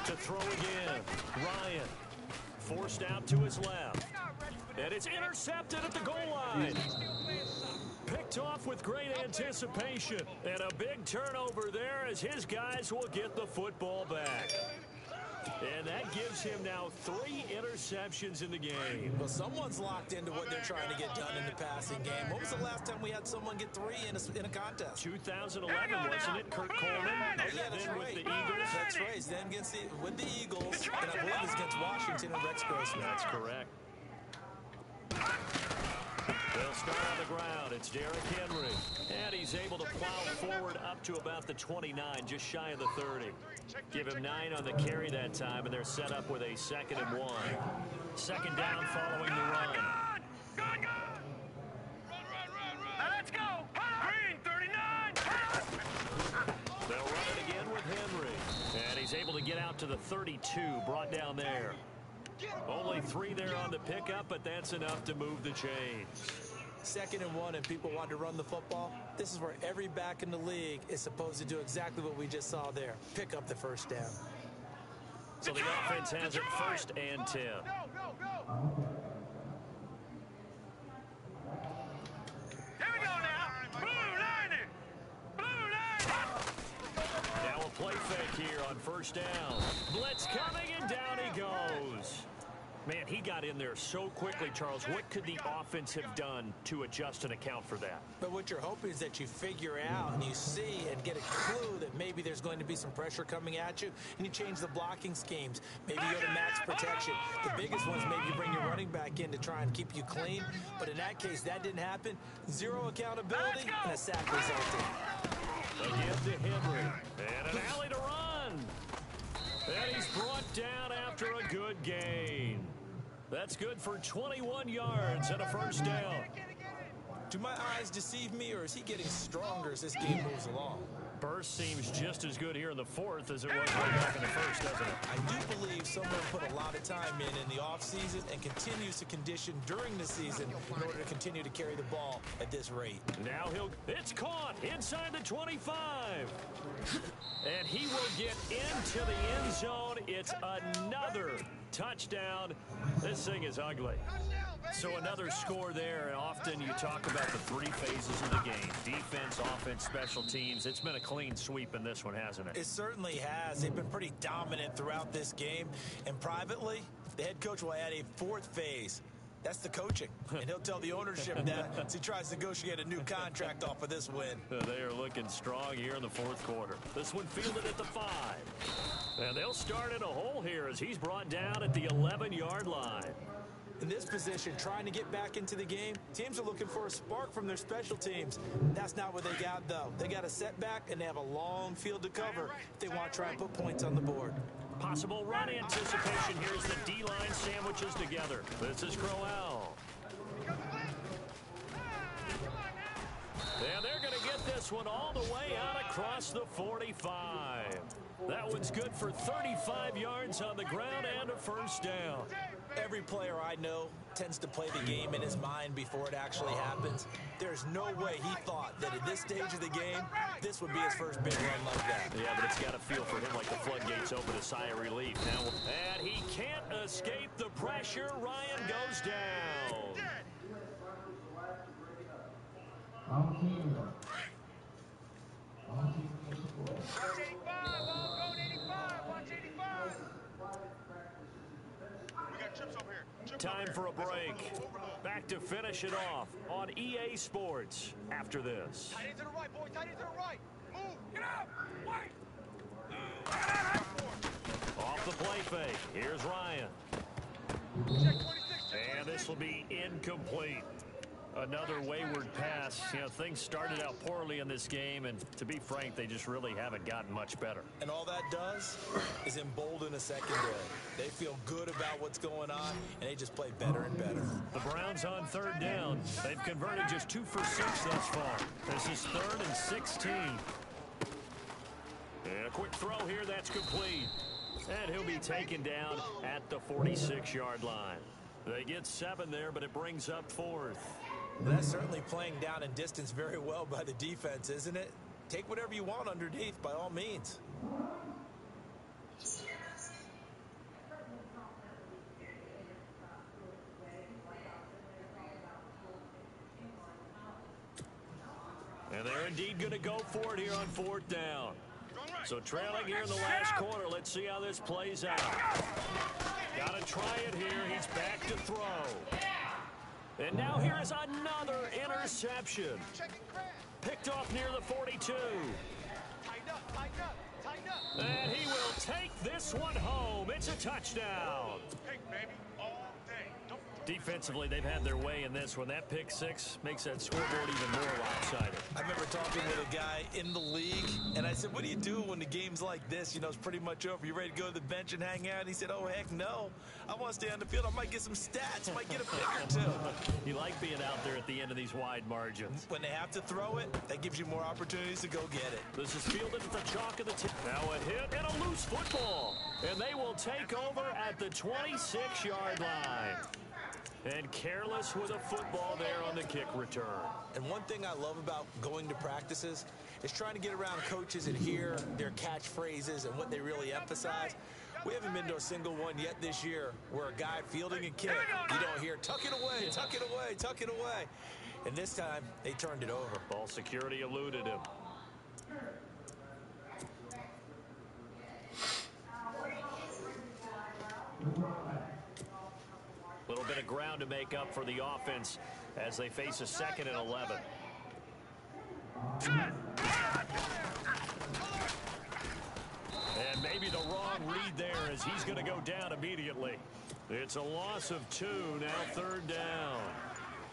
To throw again, Ryan. Forced out to his left. And it's intercepted at the goal line. Picked off with great anticipation. And a big turnover there as his guys will get the football back. And that gives him now 3 interceptions in the game. Well, someone's locked into what they're trying to get done in the passing game. When was the last time we had someone get 3 in a contest? 2011, wasn't it? Kurt Coleman. Oh, yeah, that's then right. With the Eagles. That's right. Then with the Eagles, and I believe it's against Washington and Rex Grossman. That's correct. They'll start on the ground. It's Derrick Henry. And he's able to plow forward up to about the 29, just shy of the 30. Give him 9 on the carry that time, and they're set up with a 2nd and 1. Second down following the run. Run. Let's go. Green, 39. They'll run it again with Henry. And he's able to get out to the 32, brought down there. Only 3 there on the pickup, but that's enough to move the chains. 2nd and 1, and people want to run the football. This is where every back in the league is supposed to do exactly what we just saw there. Pick up the first down. So the offense has it 1st and 10. Go. Here we go now. Blue 90. Now a play fake here on 1st down. Blitz coming, and down he goes. Man, he got in there so quickly, Charles. What could the offense have done to adjust and account for that? But what you're hoping is that you figure out and you see and get a clue that maybe there's going to be some pressure coming at you, and you change the blocking schemes. Maybe you go to max protection. The biggest one's maybe you bring your running back in to try and keep you clean. But in that case, that didn't happen. 0 accountability and a sack resulted. Again to Henry. And an alley to run. And he's brought down after a good gain. That's good for 21 yards and a 1st down. Do my eyes deceive me, or is he getting stronger as this game moves along? Burst seems just as good here in the 4th as it was way back in the 1st, doesn't it? I do believe someone put a lot of time in the offseason and continues to condition during the season in order to continue to carry the ball at this rate. Now it's caught inside the 25. And he will get into the end zone. It's another touchdown. This thing is ugly. So another score there, and often you talk about the 3 phases of the game. Defense, offense, special teams. It's been a clean sweep in this one, hasn't it? It certainly has. They've been pretty dominant throughout this game. And privately, the head coach will add a 4th phase. That's the coaching. And he'll tell the ownership that as he tries to negotiate a new contract off of this win. They are looking strong here in the 4th quarter. This one fielded at the 5. And they'll start in a hole here as he's brought down at the 11-yard line. In this position, trying to get back into the game, teams are looking for a spark from their special teams. That's not what they got, though. They got a setback, and they have a long field to cover if they want to try and put points on the board. Possible run anticipation. Here's the D-line sandwiches together. This is Crowell. And they're going to get this one all the way out across the 45. That one's good for 35 yards on the ground and a 1st down. Every player I know tends to play the game in his mind before it actually happens. There's no way he thought that at this stage of the game, this would be his first big run like that. Yeah, but it's got to feel for him like the floodgates open, a sigh of relief. Now, and he can't escape the pressure. Ryan goes down. Watch 85, all going 85. Watch 85. We got chips over here. Time for a break. Back to finish it off on EA Sports after this. Tight end to the right, boy. Tight end to the right. Move. Get up. Wait. Off the play fake. Here's Ryan. Check 26. And this will be incomplete. Another wayward pass. You know, things started out poorly in this game, and to be frank, they just really haven't gotten much better. And all that does is embolden a secondary. They feel good about what's going on, and they just play better and better. The Browns on 3rd down. They've converted just 2 for 6 thus far. This is 3rd and 16. And a quick throw here, that's complete. And he'll be taken down at the 46-yard line. They get 7 there, but it brings up 4th. Well, that's certainly playing down in distance very well by the defense, isn't it? Take whatever you want underneath, by all means. And they're indeed going to go for it here on 4th down. Going right. So trailing here in the last quarter. Let's see how this plays out. Got to try it here. He's back to throw. And now here is another interception. Picked off near the 42. And he will take this one home. It's a touchdown. Defensively, they've had their way in this one. That pick six makes that scoreboard even more lopsided. I remember talking with a guy in the league, and I said, what do you do when the game's like this? You know, it's pretty much over. You ready to go to the bench and hang out? And he said, oh, heck no. I want to stay on the field. I might get some stats. Might get a pick or two. You like being out there at the end of these wide margins. When they have to throw it, that gives you more opportunities to go get it. This is fielded at the chalk of the tip. Now a hit and a loose football. And they will take over at the 26-yard line. And careless with a football there on the kick return. And one thing I love about going to practices is trying to get around coaches and hear their catchphrases and what they really emphasize. We haven't been to a single one yet this year where a guy fielding a kick, you don't hear, tuck it away, tuck it away, tuck it away. And this time, they turned it over. Ball security eluded him. Little bit of ground to make up for the offense as they face a 2nd and 11. And maybe the wrong read there as he's going to go down immediately. It's a loss of 2, now 3rd down.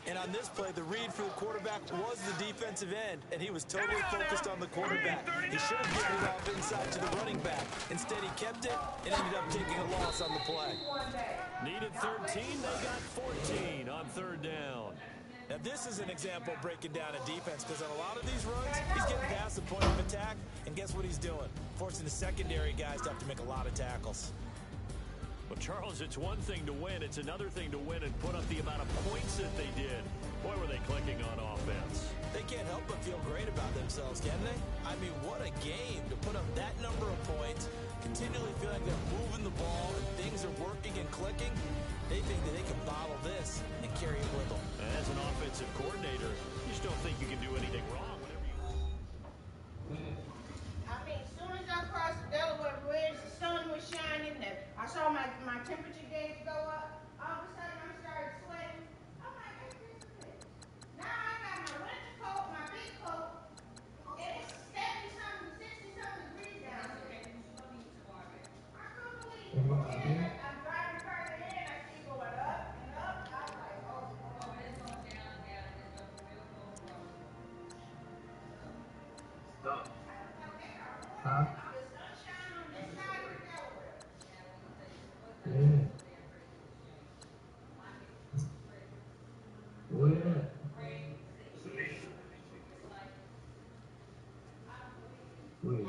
And on this play, the read for the quarterback was the defensive end, and he was totally focused on the quarterback. He should have given it off inside to the running back. Instead, he kept it and ended up taking a loss on the play. Needed 13, they got 14 on 3rd down. Now, this is an example of breaking down a defense, because on a lot of these runs, he's getting past the point of attack, and guess what he's doing? Forcing the secondary guys to have to make a lot of tackles. Well, Charles, it's one thing to win. It's another thing to win and put up the amount of points that they did. Boy, were they clicking on offense. They can't help but feel great about themselves, can they? I mean, what a game to put up that number of points, continually feeling like they're moving the ball and things are working and clicking. They think that they can bottle this and carry it with them. As an offensive coordinator, you just don't think you can do anything wrong. I mean, as soon as I crossed the Delaware Bridge, the sun was shining. I saw my temperature gauge go up. All of a sudden, I started sweating. I'm like, hey, this is it. Now I got my winter coat, my big coat, and it's 70-something, 60-something degrees down here. I couldn't believe it. And I'm driving further in, I keep going up and up. I was like, oh, it's going down, down, it's going real cold. Stop. Huh? The sunshine on this side of Delaware. Yeah. Where at? Wait.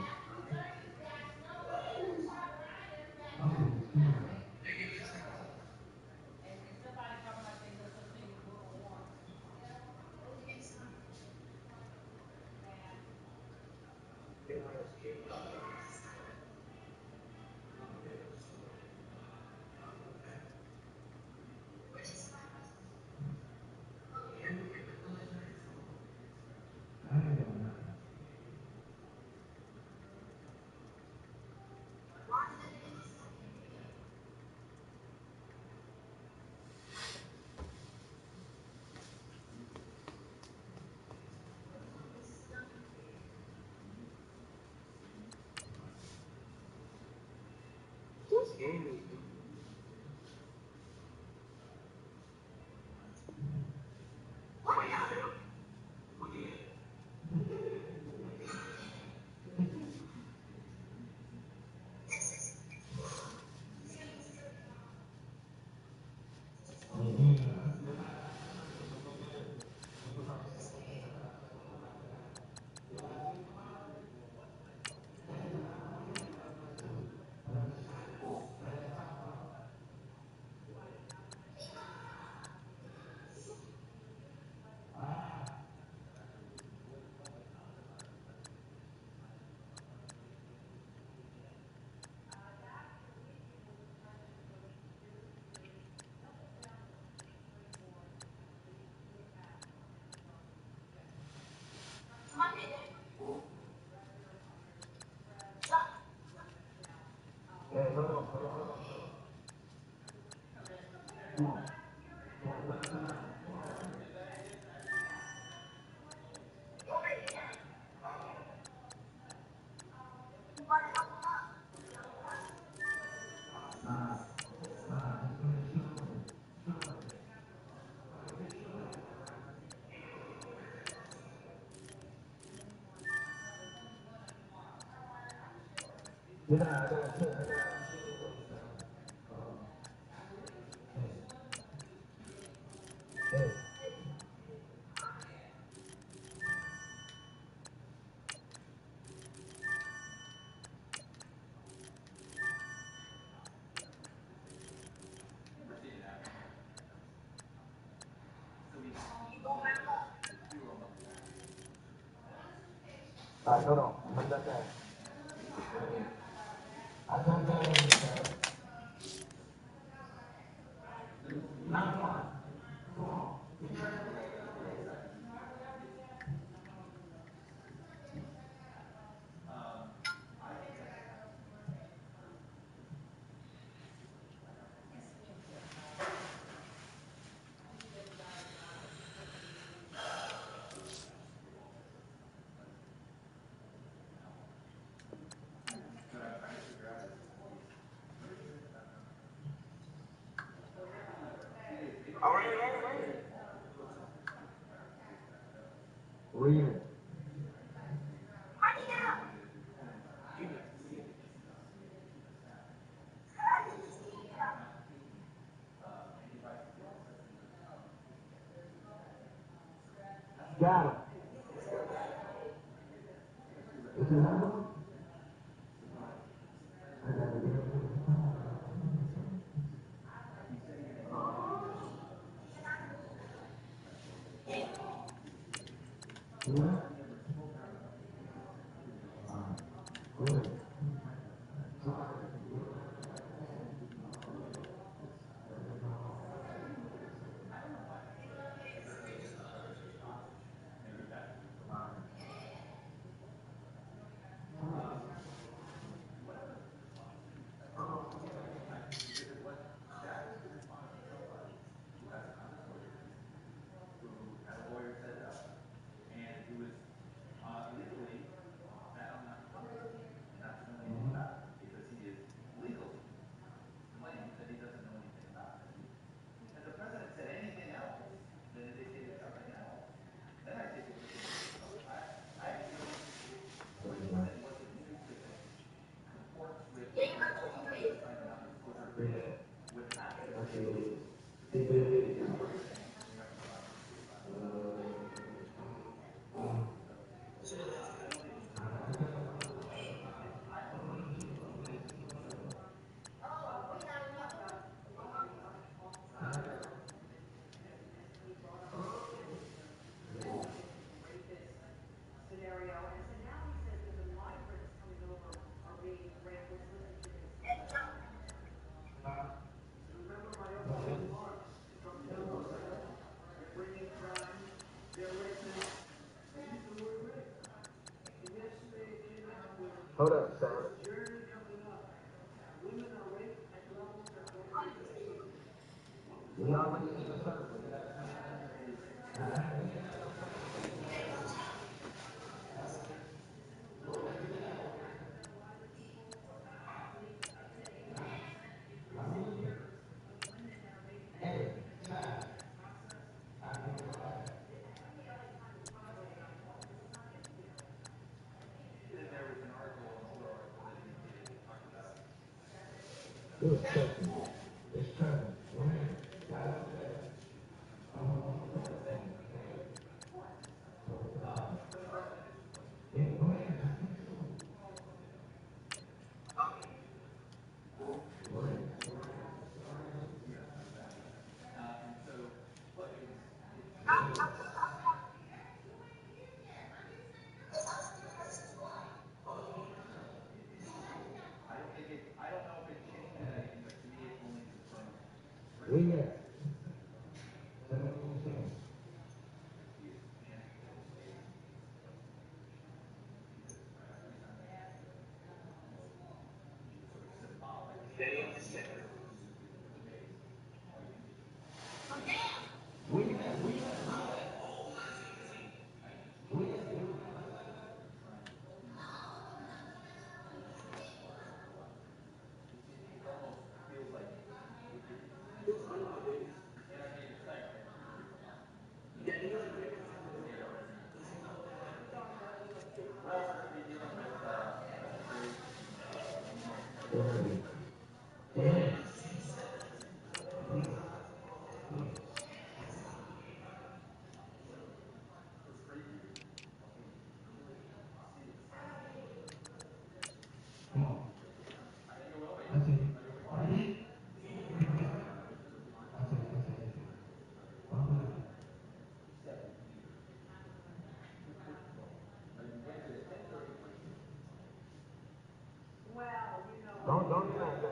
Don't do that, man.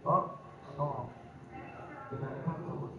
Oh, oh. Did I cut someone?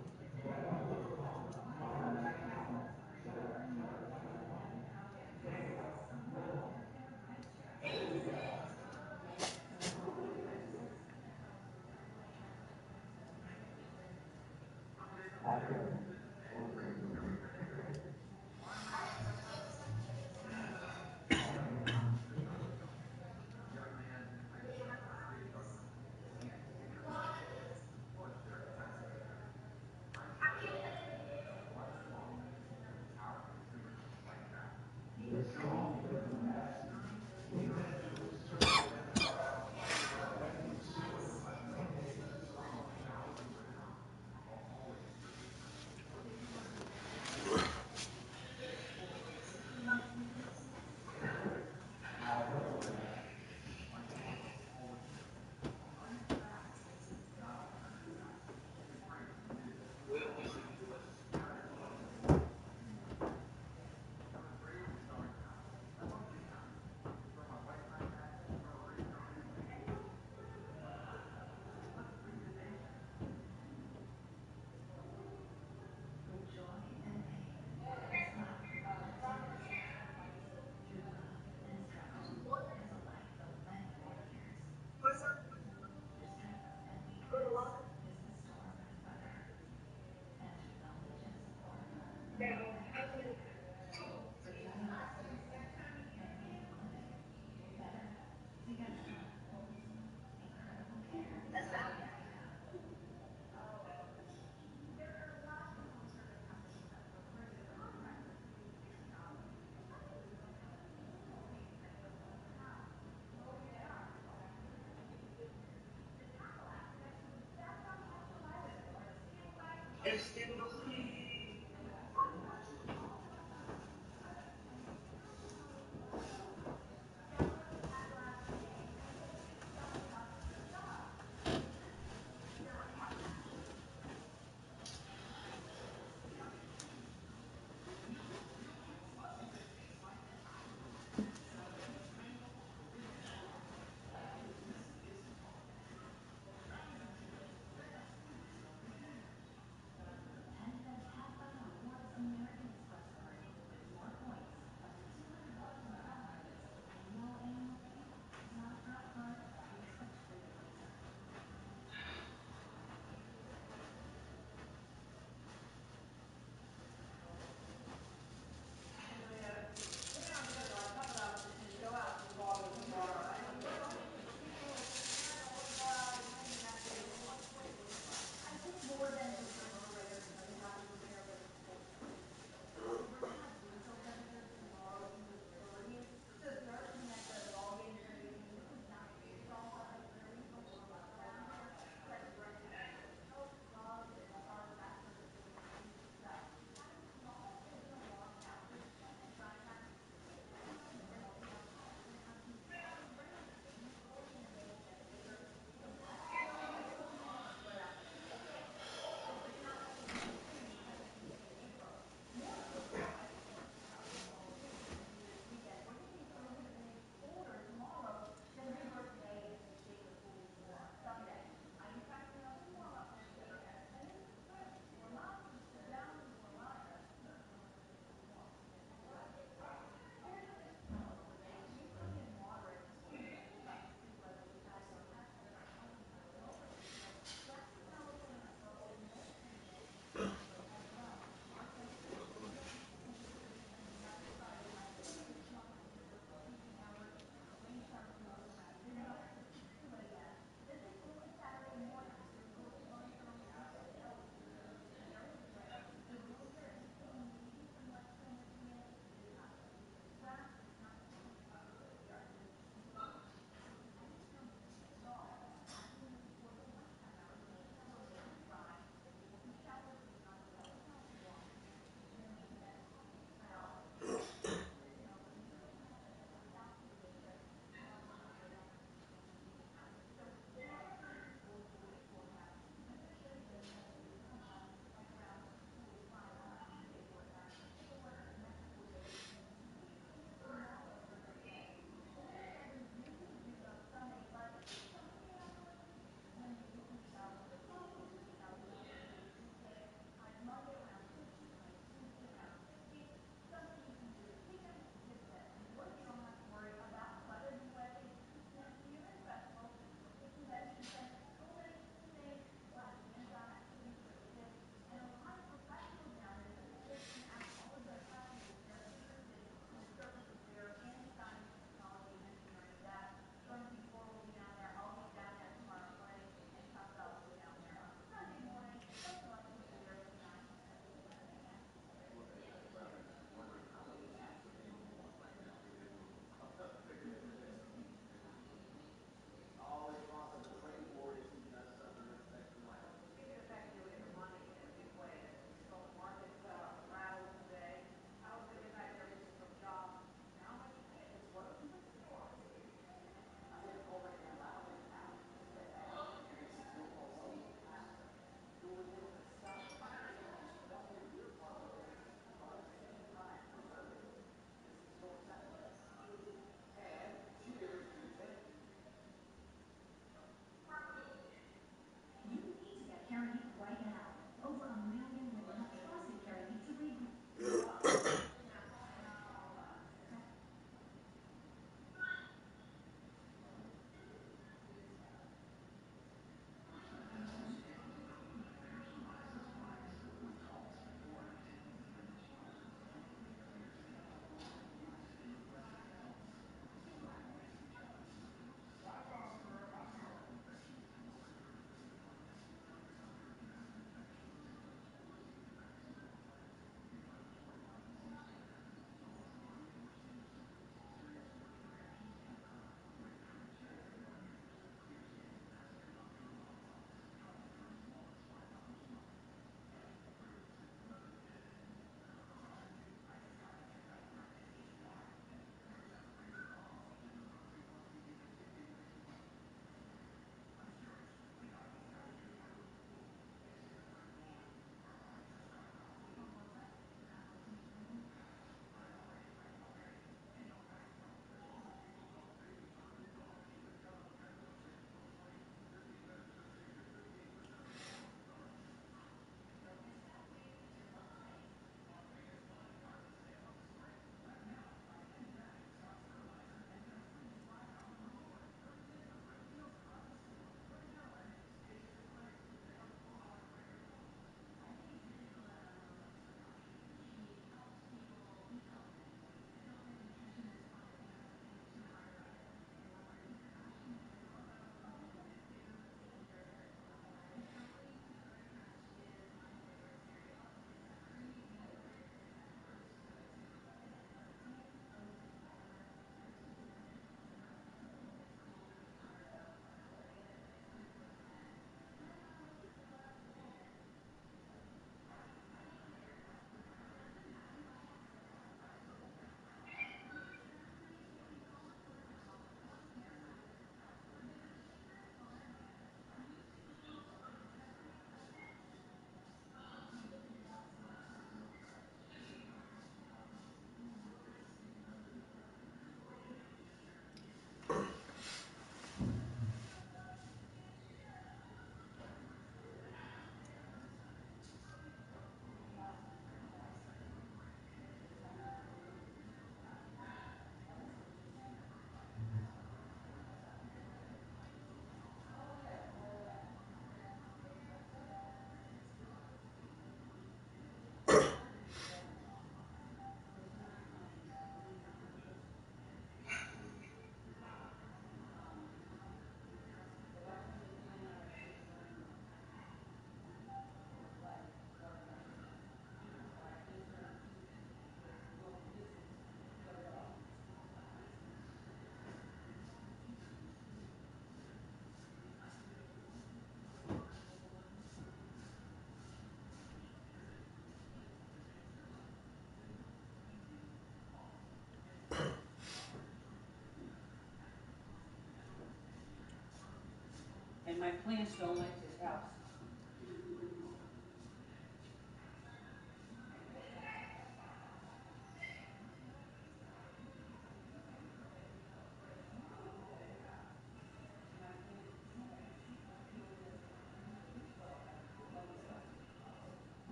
and my plants don't like this house.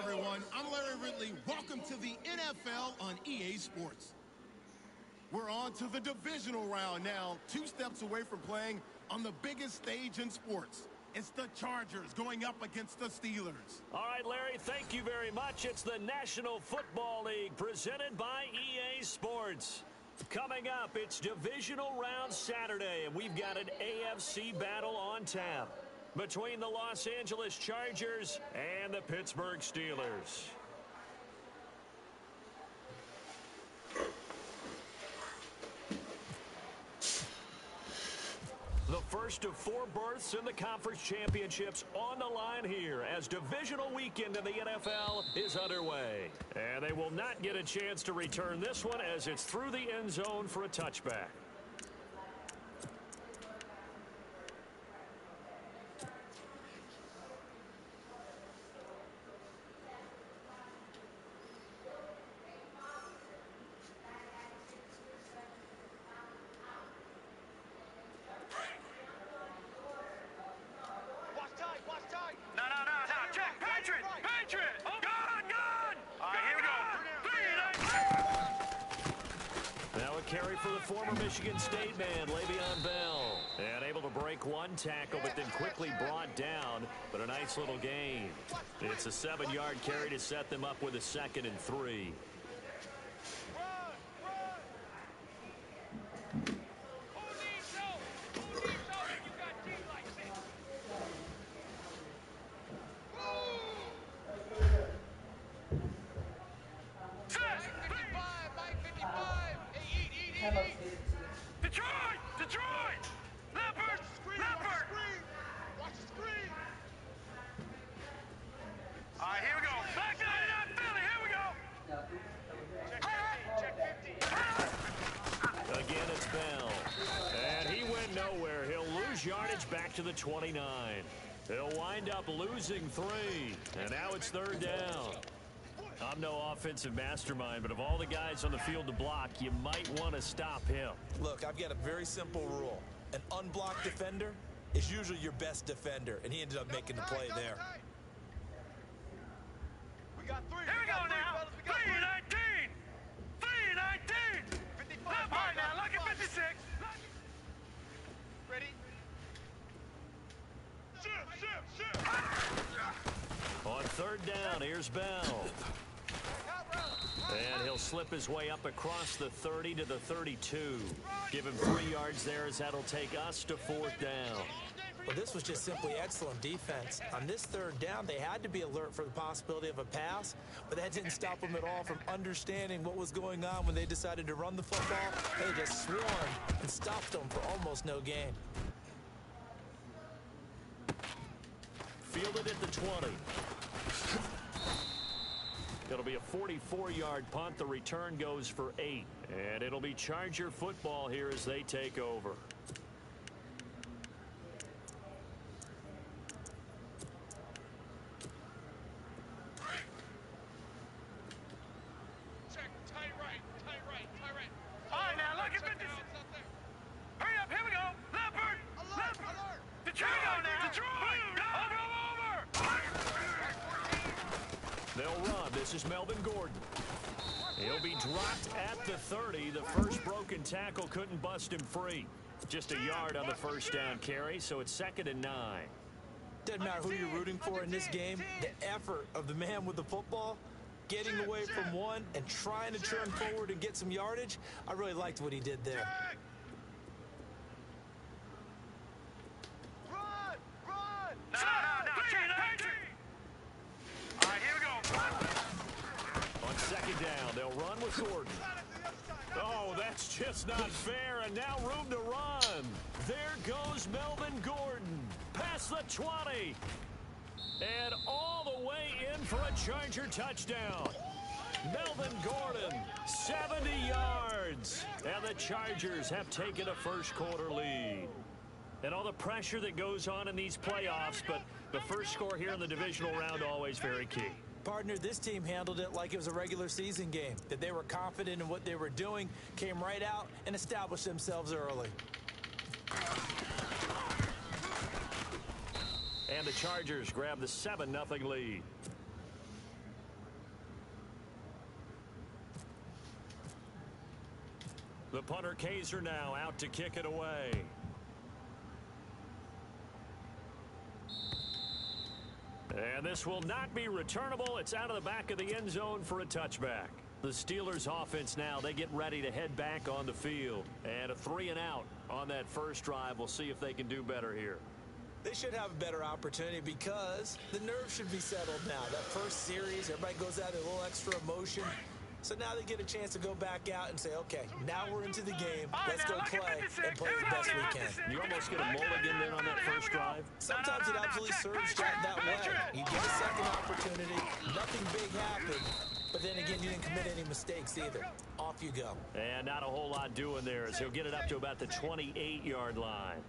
everyone. I'm Larry Ridley. Welcome to the NFL on EA Sports. We're on to the divisional round now, 2 steps away from playing on the biggest stage in sports. It's the Chargers going up against the Steelers. All right, Larry, thank you very much. It's the National Football League presented by EA Sports. Coming up, it's divisional round Saturday, and we've got an AFC battle on tap between the Los Angeles Chargers and the Pittsburgh Steelers. The first of 4 berths in the conference championships on the line here as divisional weekend in the NFL is underway. And they will not get a chance to return this one as it's through the end zone for a touchback. Carry for the former Michigan State man, Le'Veon Bell. And able to break one tackle, but then quickly brought down. But a nice little gain. It's a 7-yard carry to set them up with a 2nd and 3. Yardage back to the 29. He'll wind up losing 3. And now it's 3rd down. I'm no offensive mastermind, but of all the guys on the field to block, you might want to stop him. Look, I've got a very simple rule. An unblocked defender is usually your best defender, and he ended up making the play there. We got 3. Here we go now. 3-19. 3-19. All right, now, look at 56. Ready? On 3rd down, here's Bell. And he'll slip his way up across the 30 to the 32. Give him 3 yards there as that'll take us to 4th down. Well, this was just simply excellent defense. On this 3rd down, they had to be alert for the possibility of a pass, but that didn't stop them at all from understanding what was going on when they decided to run the football. They just swarmed and stopped them for almost no gain. Fielded at the 20. It'll be a 44-yard punt. The return goes for 8. And it'll be Charger football here as they take over. All right, now, look at 56. Hurry up, here we go. Leopard. Detroit. Here we go now. Detroit. They'll run. This is Melvin Gordon. He'll be dropped at the 30. The first broken tackle couldn't bust him free. Just a yard on the 1st down carry, so it's 2nd and 9. Doesn't matter who you're rooting for in this game, the effort of the man with the football, getting away from one and trying to turn forward and get some yardage, I really liked what he did there. No. All right, here we go. On 2nd down, they'll run with Gordon. Oh, that's just not fair, and now room to run. There goes Melvin Gordon, past the 20, and all the way in for a Charger touchdown. Melvin Gordon, 70 yards, and the Chargers have taken a first-quarter lead. And all the pressure that goes on in these playoffs, but the first score here in the divisional round always very key. Partner, this team handled it like it was a regular season game, that they were confident in what they were doing, came right out and established themselves early. And the Chargers grab the 7-0 lead. The punter Kaiser now out to kick it away. And this will not be returnable. It's out of the back of the end zone for a touchback. The Steelers offense now, they get ready to head back on the field. And a 3-and-out on that first drive. We'll see if they can do better here. They should have a better opportunity because the nerves should be settled now. That first series, everybody goes out with a little extra emotion. So now they get a chance to go back out and say, okay, now we're into the game. Let's go play and play the best we can. You almost get a mulligan then on that first drive. Sometimes it absolutely serves that way. You get a second opportunity. Nothing big happened. But then again, you didn't commit any mistakes either. Off you go. And not a whole lot doing there as he'll get it up to about the 28-yard line.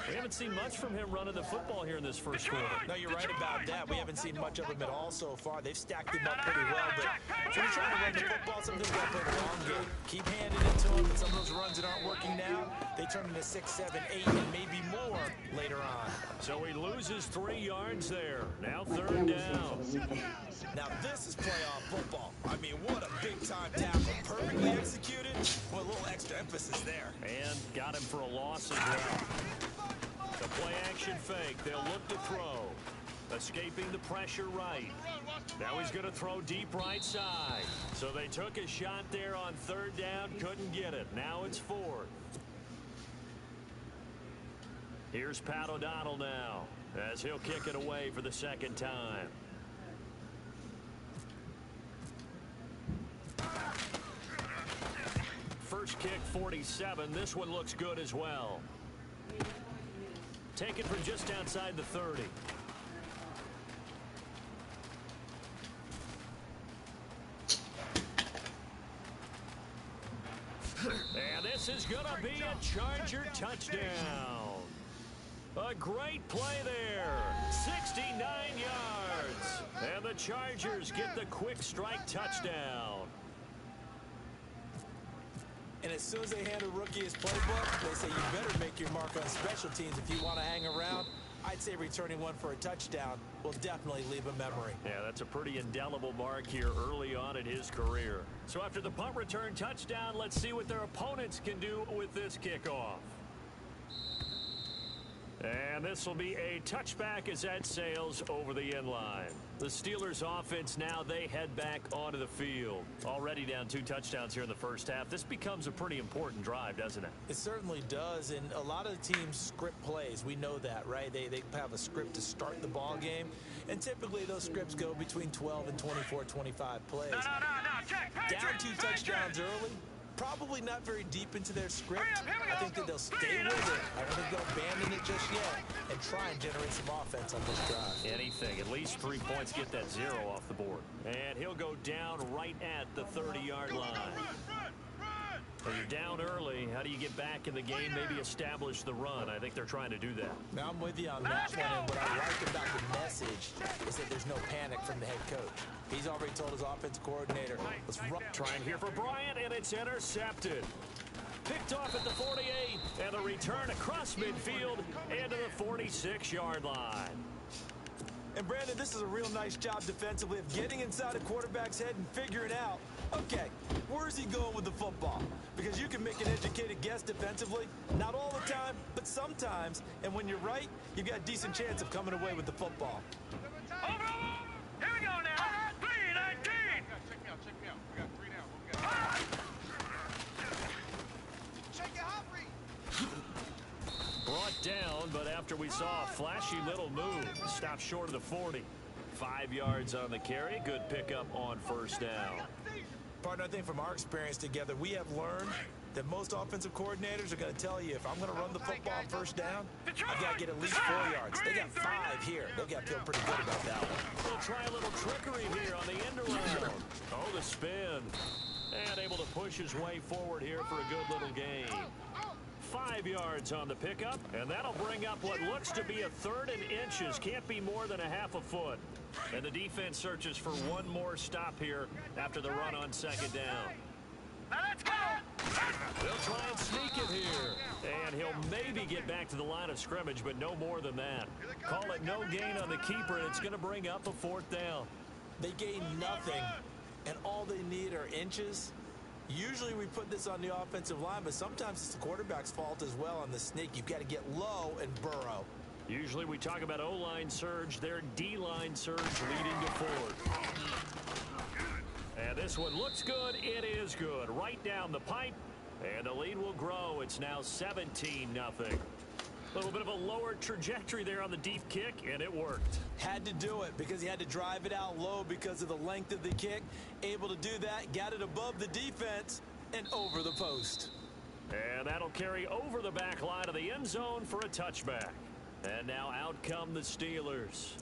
We haven't seen much from him running the football here in this first quarter. No, you're right about that. We haven't seen much of him at all so far. They've stacked him up pretty well, but when you're trying to run the football, sometimes you got to play the long game. Keep handing it to him, but some of those runs that aren't working now, they turn into 6, 7, 8, and maybe more later on. So he loses 3 yards there. Now 3rd down. Now this is playoff football. I mean, what a big-time tackle. Perfectly executed with a little extra emphasis there. And got him for a loss as well. The play-action fake. They'll look to throw. Escaping the pressure right. Now he's going to throw deep right side. So they took a shot there on 3rd down. Couldn't get it. Now it's 4th. Here's Pat O'Donnell now as he'll kick it away for the 2nd time. First kick 47. This one looks good as well. Taken from just outside the 30. And this is going to be a Charger touchdown. A great play there. 69 yards. And the Chargers get the quick strike touchdown. And as soon as they hand a rookie his playbook, they say you better make your mark on special teams if you want to hang around. I'd say returning one for a touchdown will definitely leave a memory. Yeah, that's a pretty indelible mark here early on in his career. So after the punt return touchdown, let's see what their opponents can do with this kickoff. And this will be a touchback as that sails over the end line. The Steelers offense now, they head back onto the field. Already down 2 touchdowns here in the first half. This becomes a pretty important drive, doesn't it? It certainly does, and a lot of the teams script plays. We know that, right? They have a script to start the ball game, and typically those scripts go between 12 and 24, 25 plays. Down 2 touchdowns early. Probably not very deep into their script. I think that they'll stay with it. I don't think they'll abandon it just yet and try and generate some offense on this drive. Anything. At least 3 points. Get that 0 off the board. And he'll go down right at the 30-yard line. When you're down early, how do you get back in the game, maybe establish the run? I think they're trying to do that. Now I'm with you on that one, and what I like about the message is that there's no panic from the head coach. He's already told his offensive coordinator, let's run. Trying here for Bryant, and it's intercepted. Picked off at the 48, and the return across midfield into the 46-yard line. And Brandon, this is a real nice job defensively of getting inside a quarterback's head and figuring out, okay, where's he going with the football? Because you can make an educated guess defensively, not all the time, but sometimes. And when you're right, you've got a decent chance of coming away with the football. Over! Here we go now! 3-19! Check me out. We got 3 now. What we got? Check it out, Brought down, but after we saw a flashy little move, stopped short of the 40. 5 yards on the carry. Good pickup on 1st down. Partner, I think from our experience together, we have learned that most offensive coordinators are going to tell you, if I'm going to run the football on 1st down, I've got to get at least 4 yards. They got 5 here. They've got to feel pretty good about that one. They'll try a little trickery here on the end around. Oh, the spin. And able to push his way forward here for a good little gain. 5 yards on the pickup, and that'll bring up what looks to be a 3rd and inches. Can't be more than a half a foot. And the defense searches for one more stop here after the run on 2nd down. Now let's go! They'll try and sneak it here. And he'll maybe get back to the line of scrimmage, but no more than that. Call it no gain on the keeper, and it's going to bring up a 4th down. They gain nothing, and all they need are inches. Usually we put this on the offensive line, but sometimes it's the quarterback's fault as well on the sneak. You've got to get low and burrow. Usually we talk about O-line surge, their D-line surge leading to fourth. And this one looks good. It is good. Right down the pipe. And the lead will grow. It's now 17-0. A little bit of a lower trajectory there on the deep kick, and it worked. Had to do it because he had to drive it out low because of the length of the kick. Able to do that, got it above the defense and over the post. And that'll carry over the back line of the end zone for a touchback. And now out come the Steelers.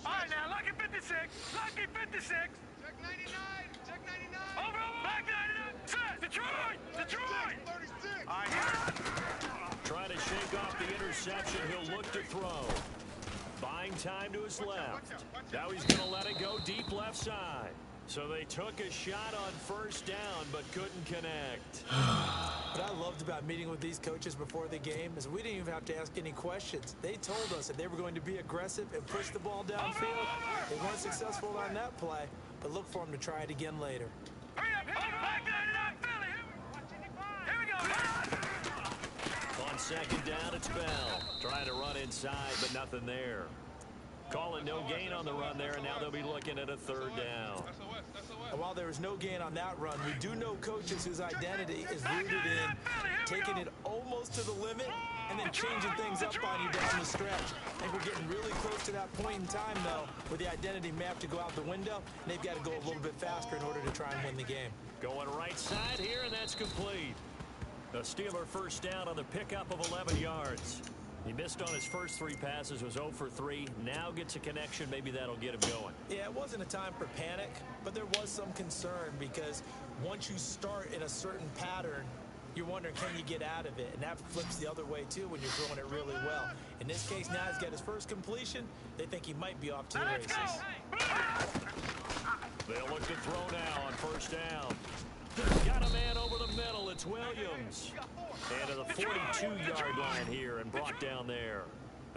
All right, now, lucky 56. Lucky 56. Check 99. Check 99. Over. Back 99. Set. Detroit. Detroit. 36. All right. Trying to shake off the interception. He'll look to throw. Buying time to his left. Now he's going to let it go deep left side. So they took a shot on first down, but couldn't connect. What I loved about meeting with these coaches before the game is we didn't even have to ask any questions. They told us that they were going to be aggressive and push the ball downfield. They weren't successful on that play, but look for them to try it again later. Hurry up. Back 99. Philly. Here we go. On second down, it's Bell. Trying to run inside, but nothing there. Calling no gain on the run there, and now they'll be looking at a third down. And while there is no gain on that run, we do know coaches whose identity is rooted in taking it almost to the limit and then changing things up on you down the stretch. I think we're getting really close to that point in time, though, where the identity map to go out the window, and they've got to go a little bit faster in order to try and win the game. Going right side here, and that's complete. The Steeler first down on the pickup of 11 yards. He missed on his first 3 passes, was 0 for 3. Now gets a connection. Maybe that'll get him going. Yeah, it wasn't a time for panic, but there was some concern because once you start in a certain pattern, you're wondering, can you get out of it? And that flips the other way, too, when you're throwing it really well. In this case, now he's got his first completion. They think he might be off to the races. They'll look to throw now on first down. Got a man over the middle. It's Williams. And to the 42-yard line here and brought down there.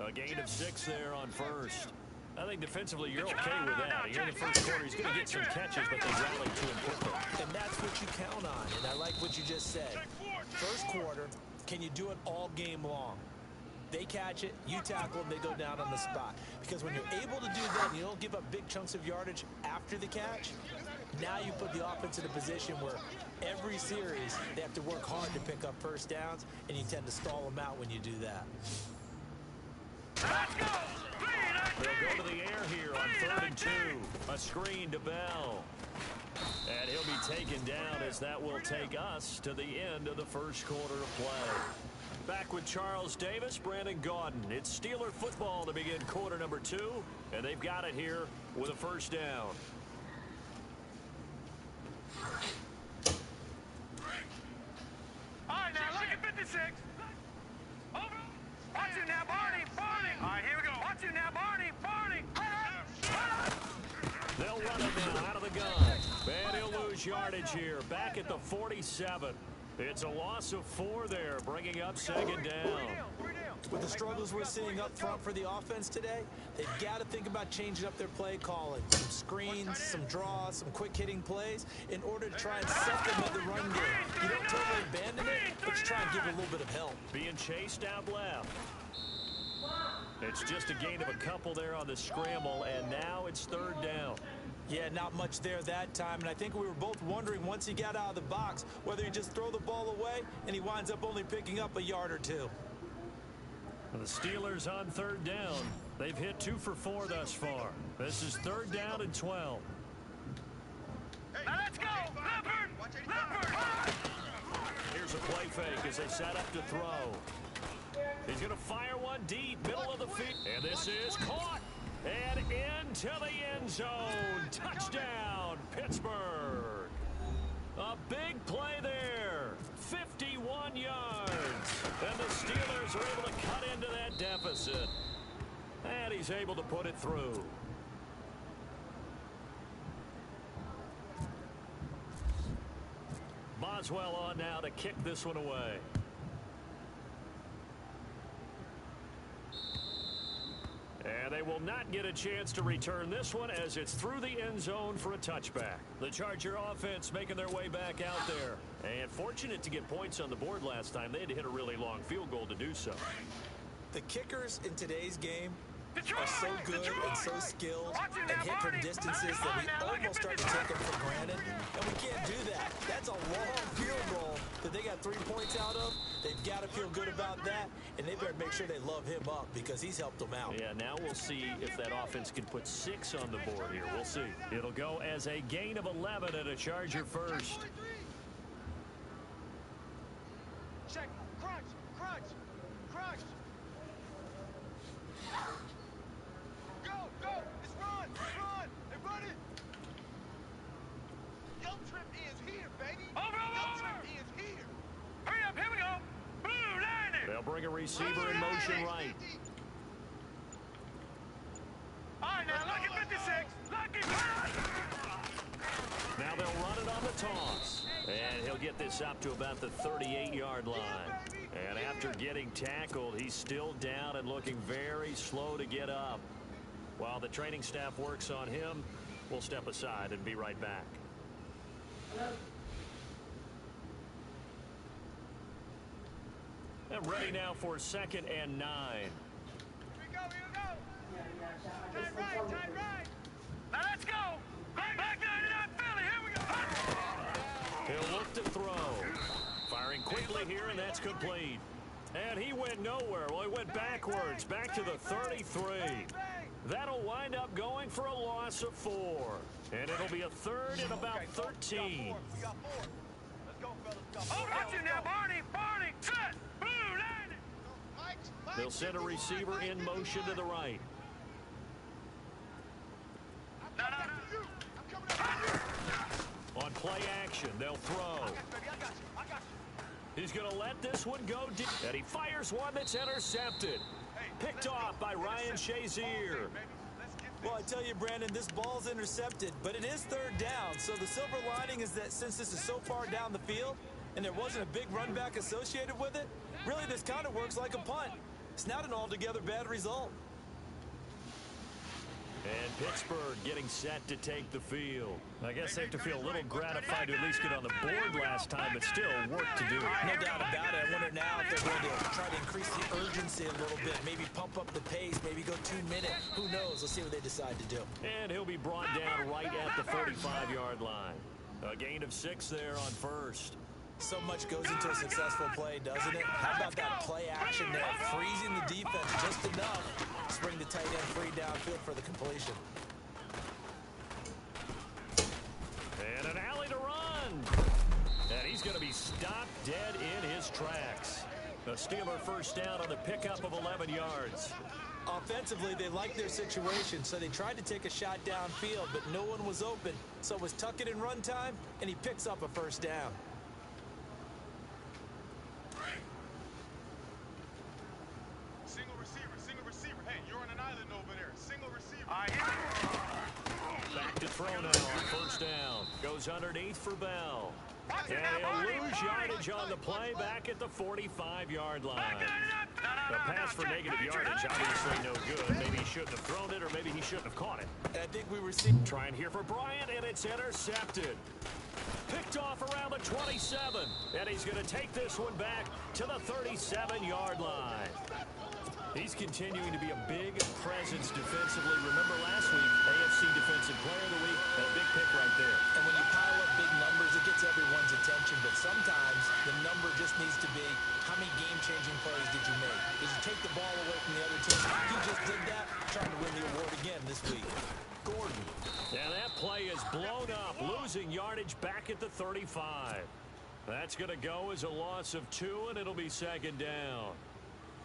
A gain of 6 there on first. I think defensively you're okay with that. Here in the first quarter, he's going to get some catches, but they rally to him quickly. And that's what you count on. And I like what you just said. First quarter, can you do it all game long? They catch it, you tackle them, they go down on the spot. Because when you're able to do that and you don't give up big chunks of yardage after the catch, now you put the offense in a position where every series they have to work hard to pick up first downs, and you tend to stall them out when you do that. Let's go. They'll go to the air here on 3rd and 2. A screen to Bell. And he'll be taken down as that will take us to the end of the first quarter of play. Back with Charles Davis, Brandon Gaudin. It's Steeler football to begin quarter number 2, and they've got it here with a first down. All right, now, look at 56. Over. Watch you now, Barney. Barney. All right, here we go. Watch you now, Barney. Barney. They'll run it now out of the gun. And he'll lose yardage here. Back at the 47. It's a loss of 4 there, bringing up second down. With the struggles we're seeing up front for the offense today, they've got to think about changing up their play calling. Some screens, some draws, some quick-hitting plays in order to try and supplement the run game. You don't totally abandon it, but you try and give it a little bit of help. Being chased out left. It's just a gain of a couple there on the scramble, and now it's 3rd down. Yeah, not much there that time, and I think we were both wondering once he got out of the box whether he just throw the ball away and he winds up only picking up a yard or 2. The Steelers on 3rd down. They've hit 2 for 4 thus far. This is 3rd down and 12. Now let's go. Leopard. Leopard. Here's a play fake as they set up to throw. He's going to fire one deep, middle of the field. And this is caught. And into the end zone. Touchdown, Pittsburgh. A big play there. 51 yards. And the Steelers are able to cut into that deficit. And he's able to put it through. Boswell on now to kick this one away. And they will not get a chance to return this one as it's through the end zone for a touchback. The Charger offense making their way back out there. And fortunate to get points on the board last time. They had to hit a really long field goal to do so. The kickers in today's game are so good and so skilled and hit from distances that we almost start to take them for granted. And we can't do that. That's a long field goal that they got 3 points out of. They've got to feel good about that, and they better make sure they love him up because he's helped them out. Yeah, now we'll see if that offense can put 6 on the board here. We'll see. It'll go as a gain of 11 and a Charger first. Check. Crunch. Crunch. Crunch. Go. Let's run. They run it. Young Trip is here, baby. Young Trip is here. Hurry up. Here we go. Blue line it. They'll bring a receiver in motion right. All right, now, lucky 56. Lucky. Now they'll run it on the toss. And he'll get this up to about the 38-yard line. And after getting tackled, he's still down and looking very slow to get up. While the training staff works on him, we'll step aside and be right back. And ready now for 2nd and 9. Here we go. Tight right. Now let's go. Back 99 Philly. Here we go. He'll look to throw. Firing quickly here, and that's complete. And he went nowhere. Well, he went backwards, back to the 33. That'll wind up going for a loss of 4. And it'll be a 3rd and about 13. We got 4. Let's go, fellas. Watch it now, Barney. Set. Blue line. They'll send a receiver in motion to the right. No. On play action, they'll throw. I got you. He's going to let this one go deep. And he fires one that's intercepted. Picked off by Ryan Shazier. Well, I tell you, Brandon, this ball's intercepted, but it is 3rd down. So the silver lining is that since this is so far down the field and there wasn't a big run back associated with it, really this kind of works like a punt. It's not an altogether bad result. And Pittsburgh getting set to take the field. I guess they have to feel a little gratified to at least get on the board last time, but still work to do. No doubt about it. I wonder now if they're going to try to increase the urgency a little bit, maybe pump up the pace, maybe go 2 minutes. Who knows? Let's see what they decide to do. And he'll be brought down right at the 45-yard line. A gain of 6 there on first. So much goes into a successful play, doesn't it? How about that play action there? Freezing the defense just enough to bring the tight end free downfield for the completion. And an alley to run. And he's going to be stopped dead in his tracks. The Steeler first down on the pickup of 11 yards. Offensively, they liked their situation, so they tried to take a shot downfield, but no one was open. So it was tuck it in run time, and he picks up a first down. Single receiver. Hey, you're on an island over there. Single receiver. Back to throw now on first down. Goes underneath for Bell. And he'll lose yardage on the play back at the 45-yard line. A pass for negative yardage, obviously no good. Maybe he shouldn't have thrown it, or maybe he shouldn't have caught it. I think we received. Trying here for Bryant, and it's intercepted. Picked off around the 27. And he's going to take this one back to the 37-yard line. He's continuing to be a big presence defensively. Remember last week, AFC Defensive Player of the Week, and a big pick right there. And when you pile up big numbers, it gets everyone's attention. But sometimes the number just needs to be, how many game-changing plays did you make? Did you take the ball away from the other team? He just did that, trying to win the award again this week. Gordon. And that play is blown up, losing yardage back at the 35. That's going to go as a loss of 2, and it'll be 2nd down.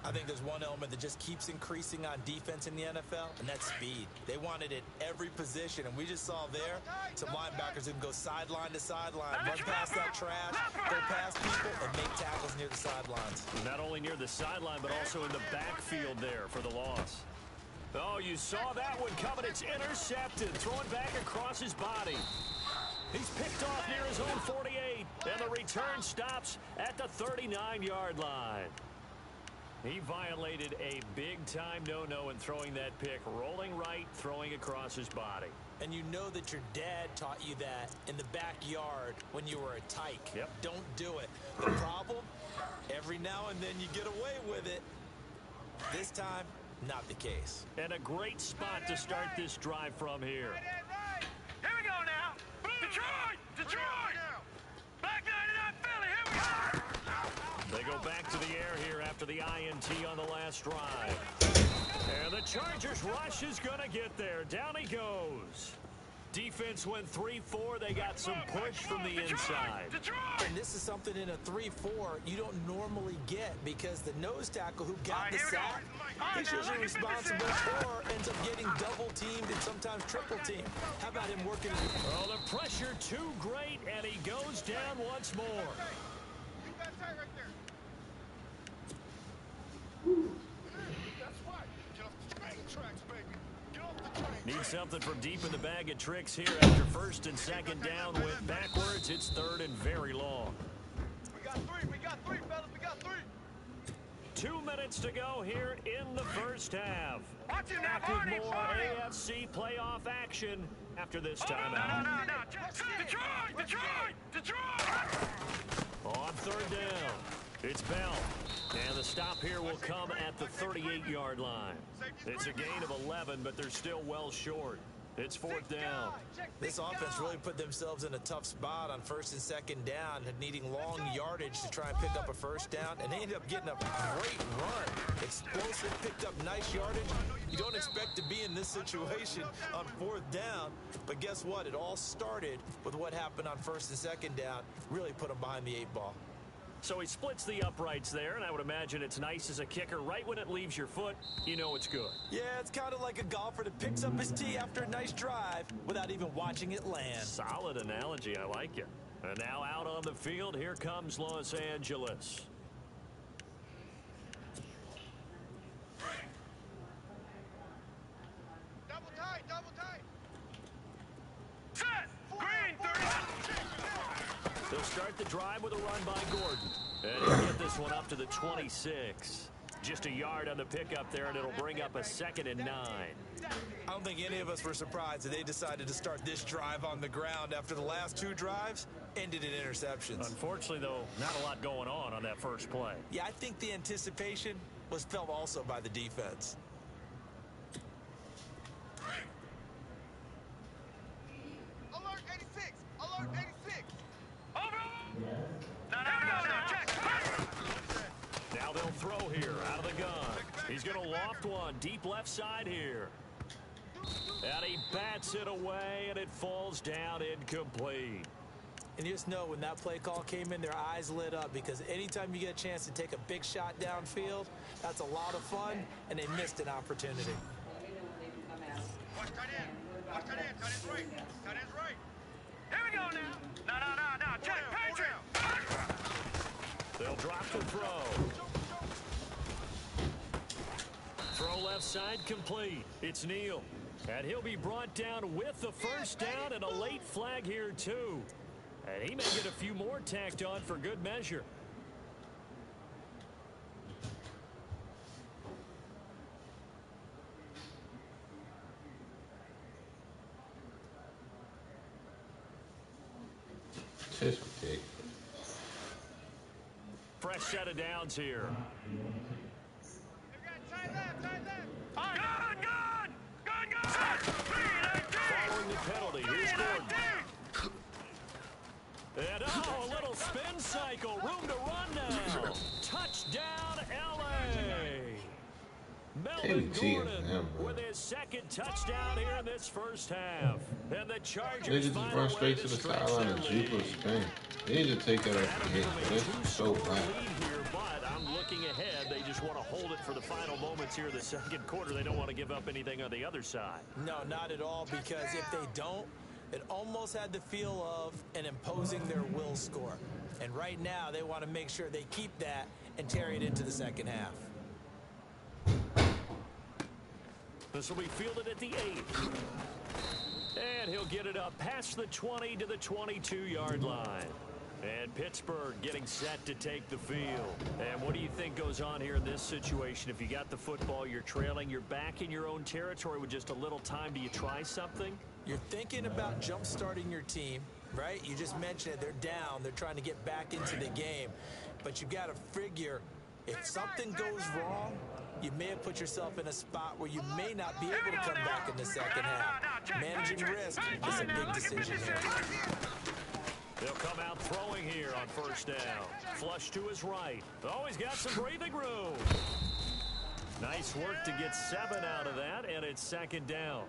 I think there's one element that just keeps increasing on defense in the NFL, and that's speed. They want it at every position, and we just saw there some linebackers who can go sideline to sideline, run past that trash, go past people, and make tackles near the sidelines. Not only near the sideline, but also in the backfield there for the loss. Oh, you saw that one coming. It's intercepted, thrown back across his body. He's picked off near his own 48, and the return stops at the 39-yard line. He violated a big-time no-no in throwing that pick, rolling right, throwing across his body. And you know that your dad taught you that in the backyard when you were a tyke. Yep. Don't do it. The problem, every now and then you get away with it. This time, not the case. And a great spot to start this drive from here. Right. Here we go now. Detroit! Detroit! Back 99 Philly, here we go! They go back to the air here after the INT on the last drive. And the Chargers rush is going to get there. Down he goes. Defense went 3-4. They got some push from the inside. And this is something in a 3-4 you don't normally get because the nose tackle who got the sack, he's usually responsible or ends up getting double teamed and sometimes triple teamed. How about him working? Oh, the pressure too great, and he goes down once more. Keep that tight right there. That's right. Get off the train tracks, baby. Get off the train. Need something from deep in the bag of tricks here after first and second down went backwards. It's third and very long. We got three, fellas. We got three. 2 minutes to go here in the first half. Watch it now, Back with Barney, more Barney. AFC playoff action after this No. timeout. Detroit! On third down, it's Bell. And the stop here will come at the 38-yard line. It's a gain of 11, but they're still well short. It's fourth down. This offense really put themselves in a tough spot on first and second down, needing long yardage to try and pick up a first down, and they ended up getting a great run. Explosive, picked up nice yardage. You don't expect to be in this situation on fourth down, but guess what? It all started with what happened on first and second down, really put them behind the 8-ball. So he splits the uprights there, and I would imagine it's nice as a kicker. Right when it leaves your foot, you know it's good. Yeah, it's kind of like a golfer that picks up his tee after a nice drive without even watching it land. Solid analogy. I like it. And now out on the field, here comes Los Angeles. Double tight. Set! Green, 30. They'll start the drive with a run by Gordon. And he'll get this one up to the 26. Just a yard on the pickup there, and it'll bring up a 2nd and 9. I don't think any of us were surprised that they decided to start this drive on the ground after the last 2 drives ended in interceptions. Unfortunately, though, not a lot going on that first play. Yeah, I think the anticipation was felt also by the defense. Alert 86. Alert 86. Over. Now they'll throw here out of the gun. He's going to loft one deep left side here. And he bats it away, and it falls down incomplete. And you just know when that play call came in, their eyes lit up because anytime you get a chance to take a big shot downfield, that's a lot of fun, and they missed an opportunity. Watch tight end. Watch tight end. Tight end's right. Tight end's right. Here we go now. No. Check. Patrick. They'll drop the throw. Throw left side complete. It's Neal. And he'll be brought down with the first down and a late flag here too. And he may get a few more tacked on for good measure. Just ridiculous. Fresh set of downs here. Tight left. Good. Following the penalty, here's Gordon. And a little spin cycle. Room to run now. Touchdown, L.A. Melvin Gordon with his 2nd touchdown here in this first half. And the Chargers They just run straight to the sideline and juke or spin. They need to take that off the hit, but it's so bad. But I'm looking ahead. They just want to hold it for the final moments here of the second quarter. They don't want to give up anything on the other side. No, not at all, because if they don't, it almost had the feel of an imposing their will score. And right now, they want to make sure they keep that and carry it into the second half. This will be fielded at the 8. And And he'll get it up past the 20 to the 22-yard line. And Pittsburgh getting set to take the field. And what do you think goes on here in this situation? If you got the football, you're trailing, you're back in your own territory with just a little time. Do you try something? You're thinking about jump-starting your team, right? You just mentioned it. They're down. They're trying to get back into the game. But you've got to figure, if something goes wrong, you may have put yourself in a spot where you may not be able to come back in the second half. Managing risk is a big decision here. They'll come out throwing here on first down. Flush to his right. Oh, he's got some breathing room. Nice work to get 7 out of that, and it's second down.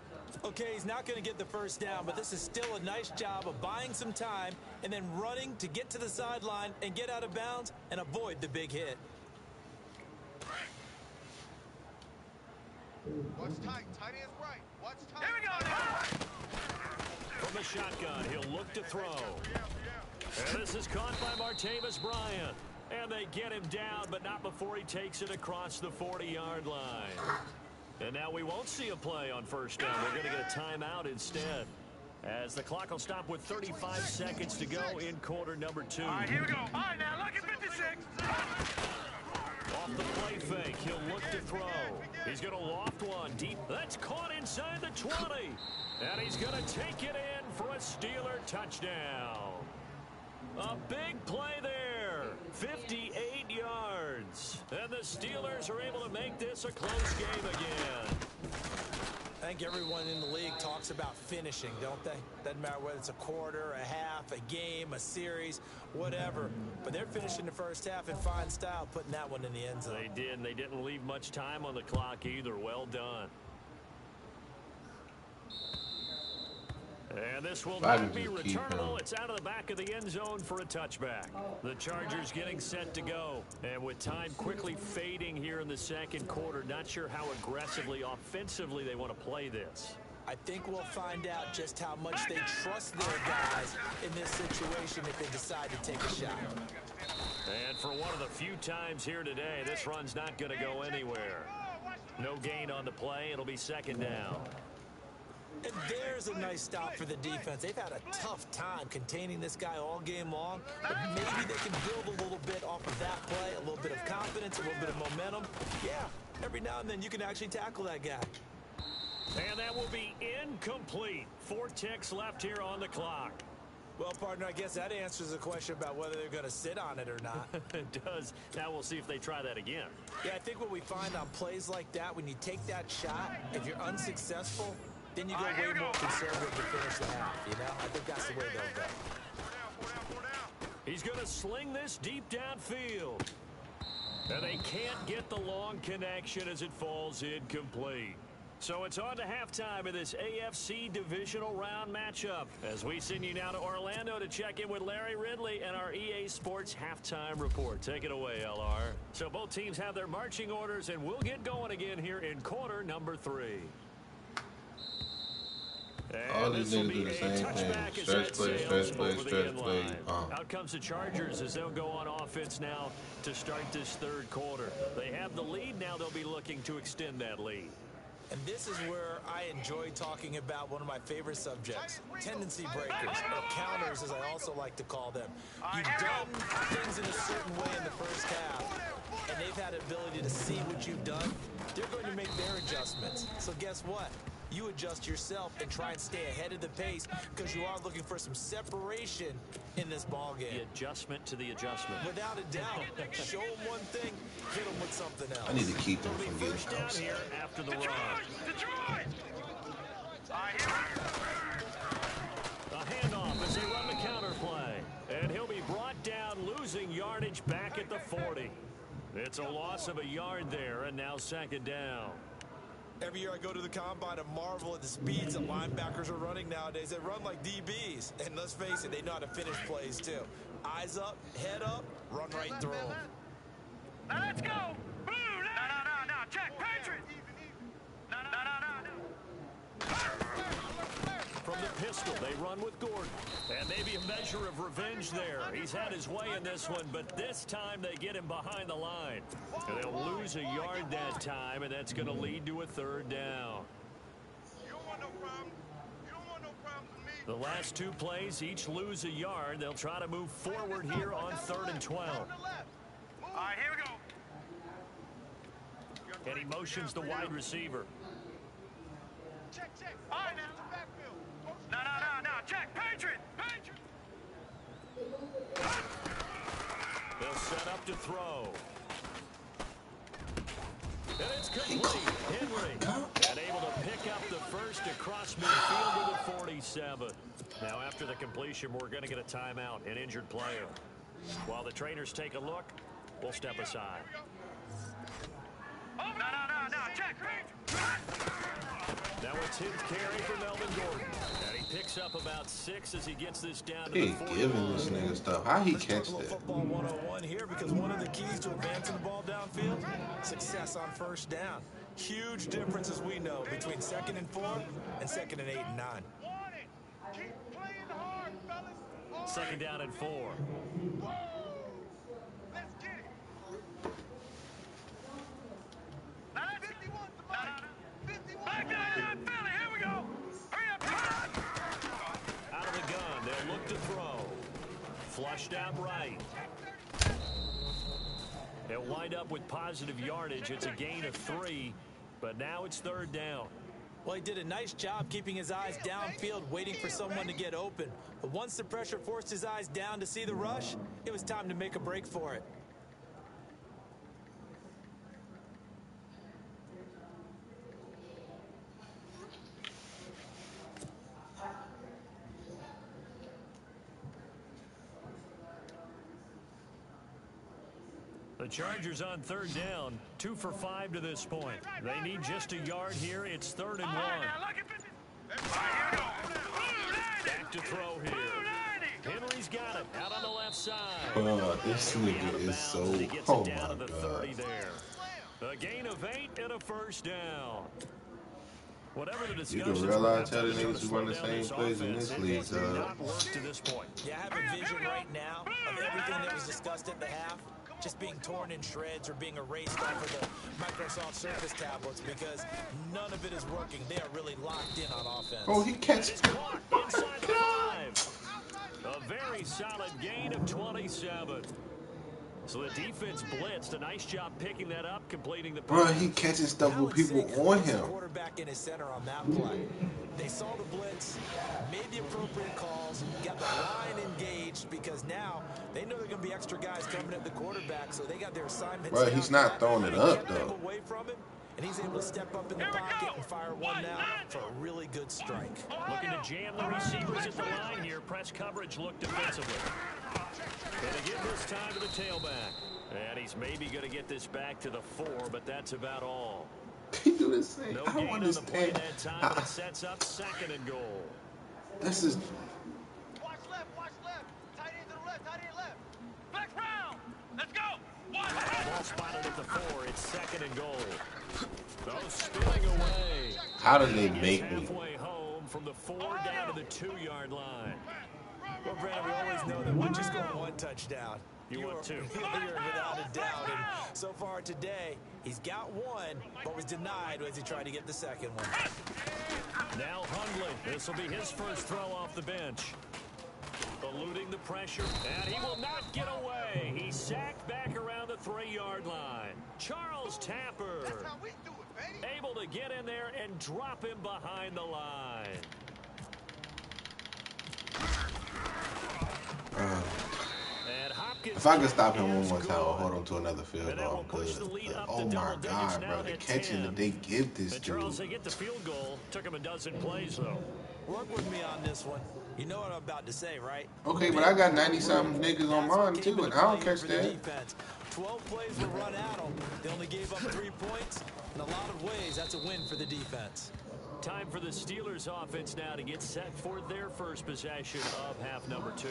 Okay, he's not going to get the first down, but this is still a nice job of buying some time and then running to get to the sideline and get out of bounds and avoid the big hit. Watch tight. Tight ends right. Watch tight. Here we go now. From the shotgun, he'll look to throw. And this is caught by Martavis Bryant. And they get him down, but not before he takes it across the 40-yard line. And now we won't see a play on first down. We're going to get a timeout instead, as the clock will stop with 35 seconds to go in quarter number 2. All right, here we go. All right, now, look at 56. Off the play fake, he'll look to throw. He's going to loft one deep. That's caught inside the 20. And he's going to take it in for a Steeler touchdown. A big play there. 58 yards. And the Steelers are able to make this a close game again. I think everyone in the league talks about finishing, don't they? Doesn't matter whether it's a quarter, a half, a game, a series, whatever. But they're finishing the first half in fine style, putting that one in the end zone. They did, and they didn't leave much time on the clock either. Well done. And this will not be returnable. It's out of the back of the end zone for a touchback. The Chargers getting set to go. And with time quickly fading here in the second quarter, not sure how aggressively, offensively they want to play this. I think we'll find out just how much they trust their guys in this situation if they decide to take a shot. And for one of the few times here today, this run's not going to go anywhere. No gain on the play. It'll be second down. And there's a nice stop for the defense. They've had a tough time containing this guy all game long, but maybe they can build a little bit off of that play, a little bit of confidence, a little bit of momentum. Yeah, every now and then you can actually tackle that guy. And that will be incomplete. 4 ticks left here on the clock. Well, partner, I guess that answers the question about whether they're going to sit on it or not. It does. Now we'll see if they try that again. Yeah, I think what we find on plays like that, when you take that shot, if you're unsuccessful, then you go way more conservative to finish the half, you know? I think that's the way they'll go. He's going to sling this deep downfield. And they can't get the long connection as it falls incomplete. So it's on to halftime of this AFC divisional round matchup, as we send you now to Orlando to check in with Larry Ridley and our EA Sports halftime report. Take it away, LR. So both teams have their marching orders, and we'll get going again here in quarter number 3. All these niggas do the same thing. Stretch play, stretch play, stretch play. Out comes the Chargers as they'll go on offense now to start this third quarter. They have the lead now. They'll be looking to extend that lead. And this is where I enjoy talking about one of my favorite subjects, tendency breakers, or counters as I also like to call them. You've done things in a certain way in the first half, and they've had the ability to see what you've done. They're going to make their adjustments. So guess what? You adjust yourself and try and stay ahead of the pace because you are looking for some separation in this ball game. The adjustment to the adjustment. Without a doubt. Show them one thing, hit them with something else. I need to keep them from getting first down here after the run. Detroit! A handoff as they run the counter play. And he'll be brought down, losing yardage back at the 40. It's a loss of a yard there, and now second down. Every year I go to the combine and marvel at the speeds that linebackers are running nowadays. They run like DBs. And let's face it, they know how to finish plays too. Eyes up, head up, run right through them. Now let's go! Blue! No, check! Patriot! No. From the pistol, they run with Gordon. And maybe a measure of revenge there. He's had his way in this one, but this time they get him behind the line. And they'll lose a yard that time, and that's going to lead to a third down. You don't want no problem. You don't want no problem. The last two plays each lose a yard. They'll try to move forward here on 3rd and 12. All right, here we go. And he motions the wide receiver. Check. All right, now. Backfield. No. Check. Patriot. They'll set up to throw. And it's complete. Henry. And able to pick up the first across midfield to the 47. Now after the completion, we're going to get a timeout, an injured player. While the trainers take a look, we'll step aside. No. Check. Now it's his carry for Melvin Gordon. And he picks up about 6 as he gets this down to He the 40. giving this nigga stuff. How he Let's catch talk a little that? football 101 here, because one of the keys to advancing the ball downfield, success on first down. Huge difference, as we know, between 2nd and 4 and 2nd and 8 and 9. Keep playing hard, fellas. All right. 2nd down and 4. Let's get it. Now that's 51 to Mike. 51. Back to Philly. Here we go. Hurry up. Out of the gun, they'll look to throw. Flushed out right. They'll wind up with positive yardage. It's a gain of 3, but now it's 3rd down. Well, he did a nice job keeping his eyes downfield, waiting for someone to get open. But once the pressure forced his eyes down to see the rush, it was time to make a break for it. The Chargers on 3rd down, 2 for 5 to this point. They need just a yard here. It's 3rd and 1. All right, now look at 50. All right, here we go. Back to throw here. Henry's got it out on the left side. This nigga is so. He gets Oh it down my to the 30 god. there. A gain of 8 and a 1st down. Whatever the You discussion, can realize how the niggas who run the same plays in this league, not work to this point. Yeah, I have a vision right now of everything that was discussed at the half just being torn in shreds or being erased off of the Microsoft Surface tablets, because none of it is working. They are really locked in on offense. Oh, he catches. Caught inside the 5. A very solid gain of 27. So the defense blitzed. A nice job picking that up, completing the Bro, pass. he catching stuff with people on him. Quarterback in his center on that play. They saw the blitz, made the appropriate calls, got the line engaged, because now they know there are going to be extra guys coming at the quarterback, so they got their assignments. Bro, he's down. not throwing it They up kept them though. away from him, and he's able to step up in the pocket and fire one now for a really good strike. Looking to jam the receivers at the line here. Press coverage look defensively. Going to give this time to the tailback. And he's maybe going to get this back to the 4, but that's about all. He do the same. No I gain don't on the play understand. that time, but it sets up 2nd and goal. This is. Watch left. Tight end to the left, tight end left. Flex round. Let's go. Watch left. Ball spotted at the 4. It's 2nd and goal. Those spilling away. How did they Gets make me? halfway home from the 4 down to the 2-yard line. Well, Brandon, we always know that once you score one touchdown, You want two. You're without a doubt. And so far today, he's got one, but was denied as he tried to get the second one. Now Hundley. This will be his first throw off the bench. Eluding the pressure, and he will not get away. He's sacked back around the 3-yard line. Charles Tapper That's how we do it, baby. able to get in there and drop him behind the line. And Hopkins, If I could stop him one more time, I'll hold him to another field And that goal. will push the lead up to Oh my double digits god, now bro, the at catching 10. that they give this And Charles, dude. they get the field goal. Took him a dozen plays, though. Work with me on this one. You know what I'm about to say, right? Okay, but I got 90-something niggas on mine too, and I don't catch that. Defense. 12 plays were run at them. They only gave up 3 points. In a lot of ways, that's a win for the defense. Time for the Steelers offense now to get set for their first possession of half number 2.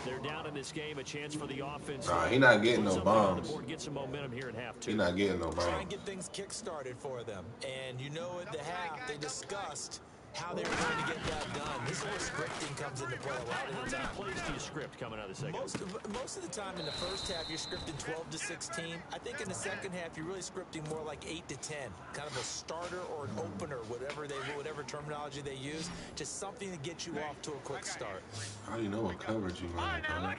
They're down in this game, a chance for the offense. Nah, he not getting no bombs. Get some momentum here in half 2. He not getting no Try and bombs. get things kick-started for them. And you know at the half, they discussed how they were going to get that done. This is restricting comes into play a lot of the time. How many plays do you script coming out of the second? Most of the time in the first half, you're scripting 12 to 16. I think in the second half, you're really scripting more like 8 to 10. Kind of a starter or an opener, whatever terminology they use. Just something to get you off to a quick start. How do you know what coverage you running, man?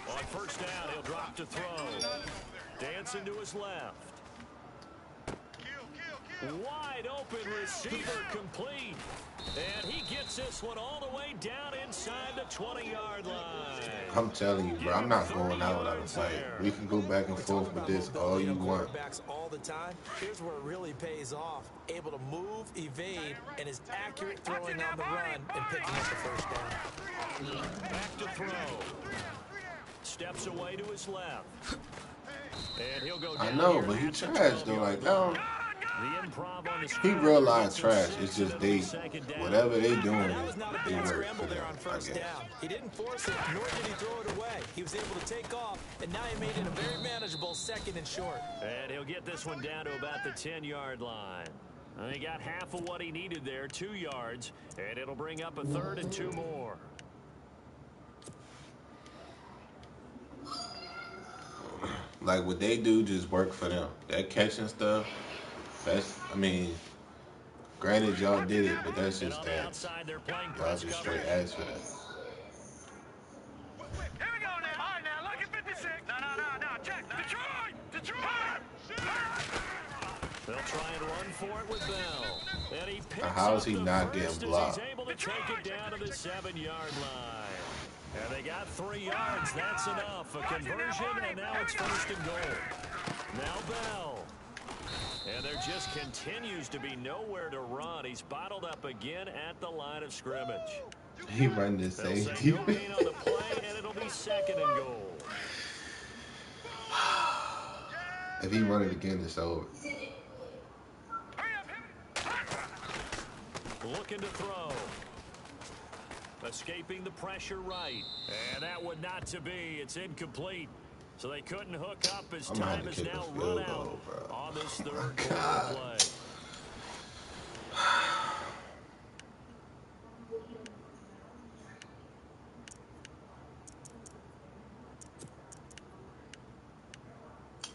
On first down, he'll drop to throw. Dancing to his left. Wide open receiver complete. And he gets this one all the way down inside the 20-yard line. I'm telling you, bro, I'm not going out without a fight. We can go back and forth with this all you want. All the time. Here's where it really pays off. Able to move, evade, and is accurate throwing on the run and picking up the first down. Back to throw. Steps away to his left. And he'll go down. I know, but he trash though. Like, no. The improv on the He realized trash. It's just whatever they doing, they work scramble there on first down. He didn't force it, nor did he throw it away. He was able to take off, and now he made it a very manageable 2nd and short. And he'll get this one down to about the 10-yard line. And he got half of what he needed there, 2 yards, and it'll bring up a 3rd and 2 more. Like, what they do just work for them. That catching stuff, that's, I mean, granted y'all did it, but that's just that. Y'all just straight ass for that. Here we go now. All right, now, look at 56. No, check. Detroit! They'll try and run for it with Bell. And he picks how is he not getting blocked? He's able to take it down to the 7-yard line. And they got 3 yards. That's enough. A conversion, and now it's 1st and goal. Now Bell. And there just continues to be nowhere to run. He's bottled up again at the line of scrimmage. He run the safety. On the play, and it'll be 2nd and goal. If he run it again, it's over. Looking to throw. Escaping the pressure right. And that would not to be. It's incomplete. So they couldn't hook up as time is now run out on this 3rd quarter play.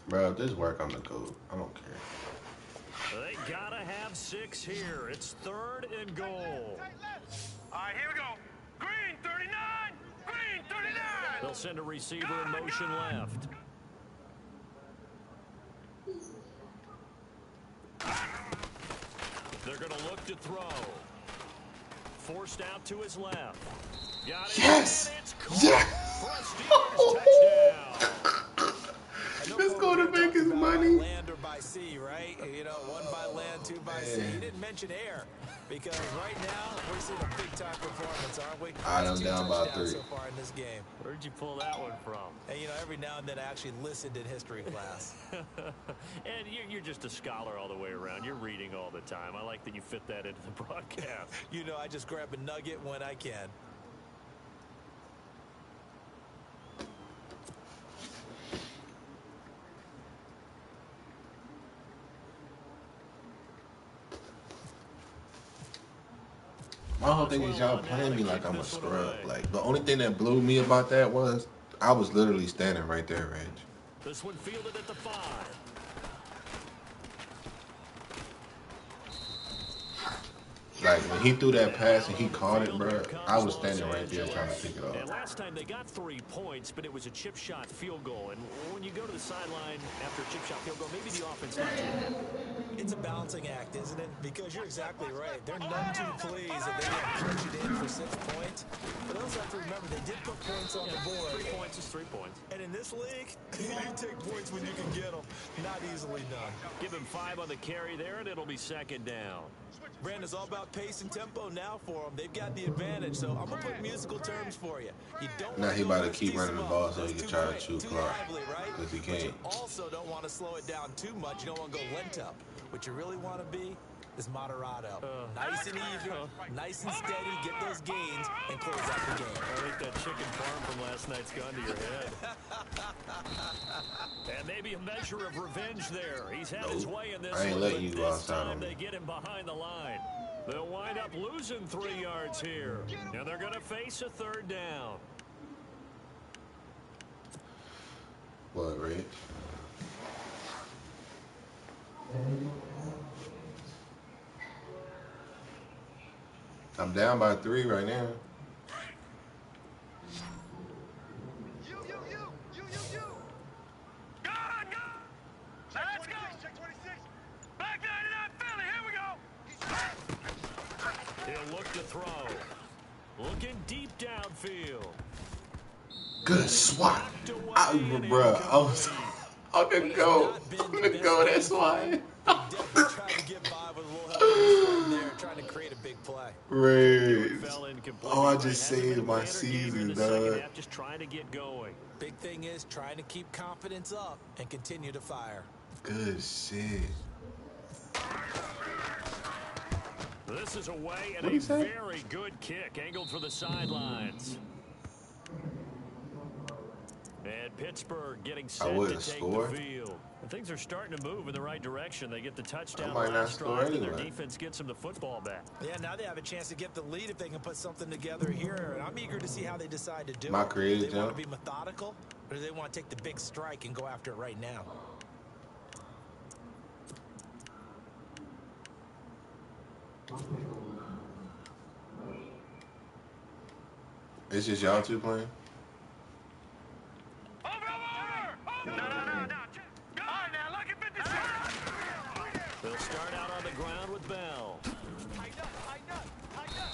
Bro, if this work, I'm the GOAT. I don't care. They gotta have 6 here. It's 3rd and goal. All right, here we go. Green 39. Green 39. They'll send a receiver in motion left. They're going to look to throw. Forced out to his left. Got it. Yes! Yes! Touchdown. Let's go to make his money. Land or by sea, right? You know, 1 by land, 2 by sea. He didn't mention air because right now we're seeing a big-time performance, aren't we? I'm down by 3 so far in this game. Where'd you pull that one from? And you know, every now and then I actually listened in history class. And you're just a scholar all the way around. You're reading all the time. I like that you fit that into the broadcast. You know, I just grab a nugget when I can. My whole thing is y'all playing me like I'm a scrub. Like, the only thing that blew me about that was I was literally standing right there, Reg. This one fielded at the 5. Like, when he threw that pass and he caught it, bro, I was standing right there trying to pick it And up. last time they got 3 points, but it was a chip shot field goal. And when you go to the sideline after a chip shot field goal, maybe the offense not too happy. It's a balancing act, isn't it? Because you're exactly right. They're none too pleased that they didn't punch it in for 6 points. But also have to remember they did put points on the board. 3 points is 3 points. And in this league, you take points when you can get them. Not easily done. Give him 5 on the carry there, and it'll be 2nd down. Brandon, it's all about pace and tempo now for them. They've got the advantage, so I'm going to put musical terms for you. You don't Now he about to keep too running the small. ball so he can Too try to quick, chew too clock. lively, right? Because he But you can't. also don't want to slow it down too much. You don't want to go lent up. What you really want to be is moderato. Nice and even, nice and steady, get those gains, and close out the game. I think that chicken farm from last night's gone to your head. And maybe a measure of revenge there. He's had his way in this I ain't one, letting but you this outside time on me. they get him behind the line. They'll wind up losing 3 yards here. And they're going to face a 3rd down. What, Red? I'm down by 3 right now. You. Go! Let's go! Check 26. Back 99 Philly, here we go! He'll look to throw. Looking deep downfield. Good swat. Bro, I'm gonna go that swat. Trying to get by with a little help from there, trying to create a big play. Red. Oh, I just saved my season, dog. Just trying to get going. Big thing is trying to keep confidence up and continue to fire. Good shit. This is away and a very good kick angled for the sidelines. And Pittsburgh getting set to take the field. And things are starting to move in the right direction. They get the touchdown last drive, and their defense gets them the football back. Yeah, now they have a chance to get the lead if they can put something together here. And I'm eager to see how they decide to do it. Do they want to be methodical, or do they want to take the big strike and go after it right now? It's just y'all two playing? They'll start out on the ground with Bell.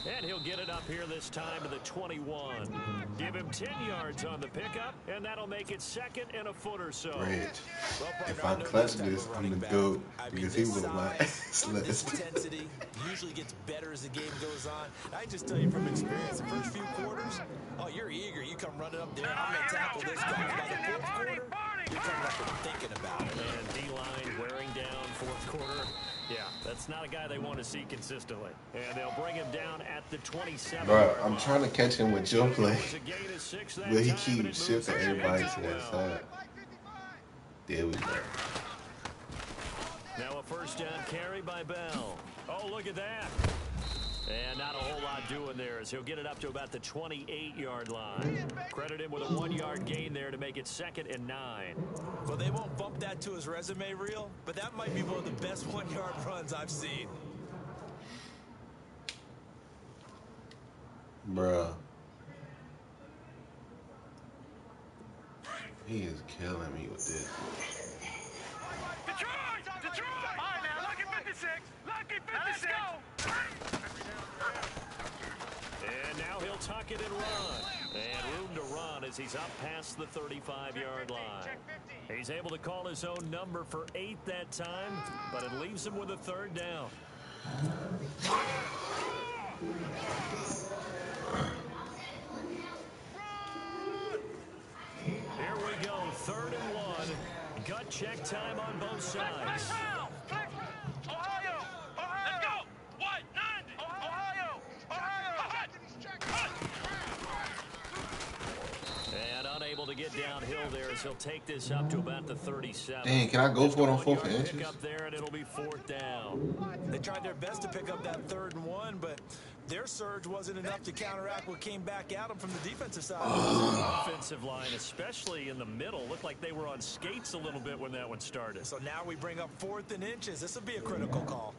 And he'll get it up here this time to the 21. Give him 10 yards on the pickup, and that'll make it 2nd and a foot or so. Great. If I clutch this, I'm the GOAT because he was my This intensity usually gets better as the game goes on. I just tell you from experience, the first few quarters, oh, you're eager. You come running up there. I'm going to tackle this guy. By the 4th quarter, you're coming up and thinking about it. And D-line wearing down 4th quarter. Yeah, that's not a guy they want to see consistently. And they'll bring him down at the 27. Bro, I'm trying to catch him with your play. But he keeps shifting everybody to that side. There we go. Now a 1st down carry by Bell. Oh, look at that. And not a whole lot doing there as he'll get it up to about the 28-yard line. Credit him with a 1-yard gain there to make it 2nd and 9. Well, they won't bump that to his resume reel, but that might be one of the best 1-yard runs I've seen. Bruh. He is killing me with this. Detroit! All right, now, lucky 56. Lucky 56. And now he'll tuck it and run. And room to run as he's up past the 35-yard line. He's able to call his own number for 8 that time, but it leaves him with a 3rd down. Here we go, 3rd and 1. Gut check time on both sides. Ohio! Let's go! What? 90! Ohio! And unable to get downhill there as he'll take this up to about the 37. Dang, can I go for it on 4th and inches? Pick up there and it'll be 4th down. They tried their best to pick up that 3rd and 1, but their surge wasn't enough to counteract what came back at them from the defensive side. Offensive line, especially in the middle, looked like they were on skates a little bit when that one started. So now we bring up 4th and inches. This will be a critical call.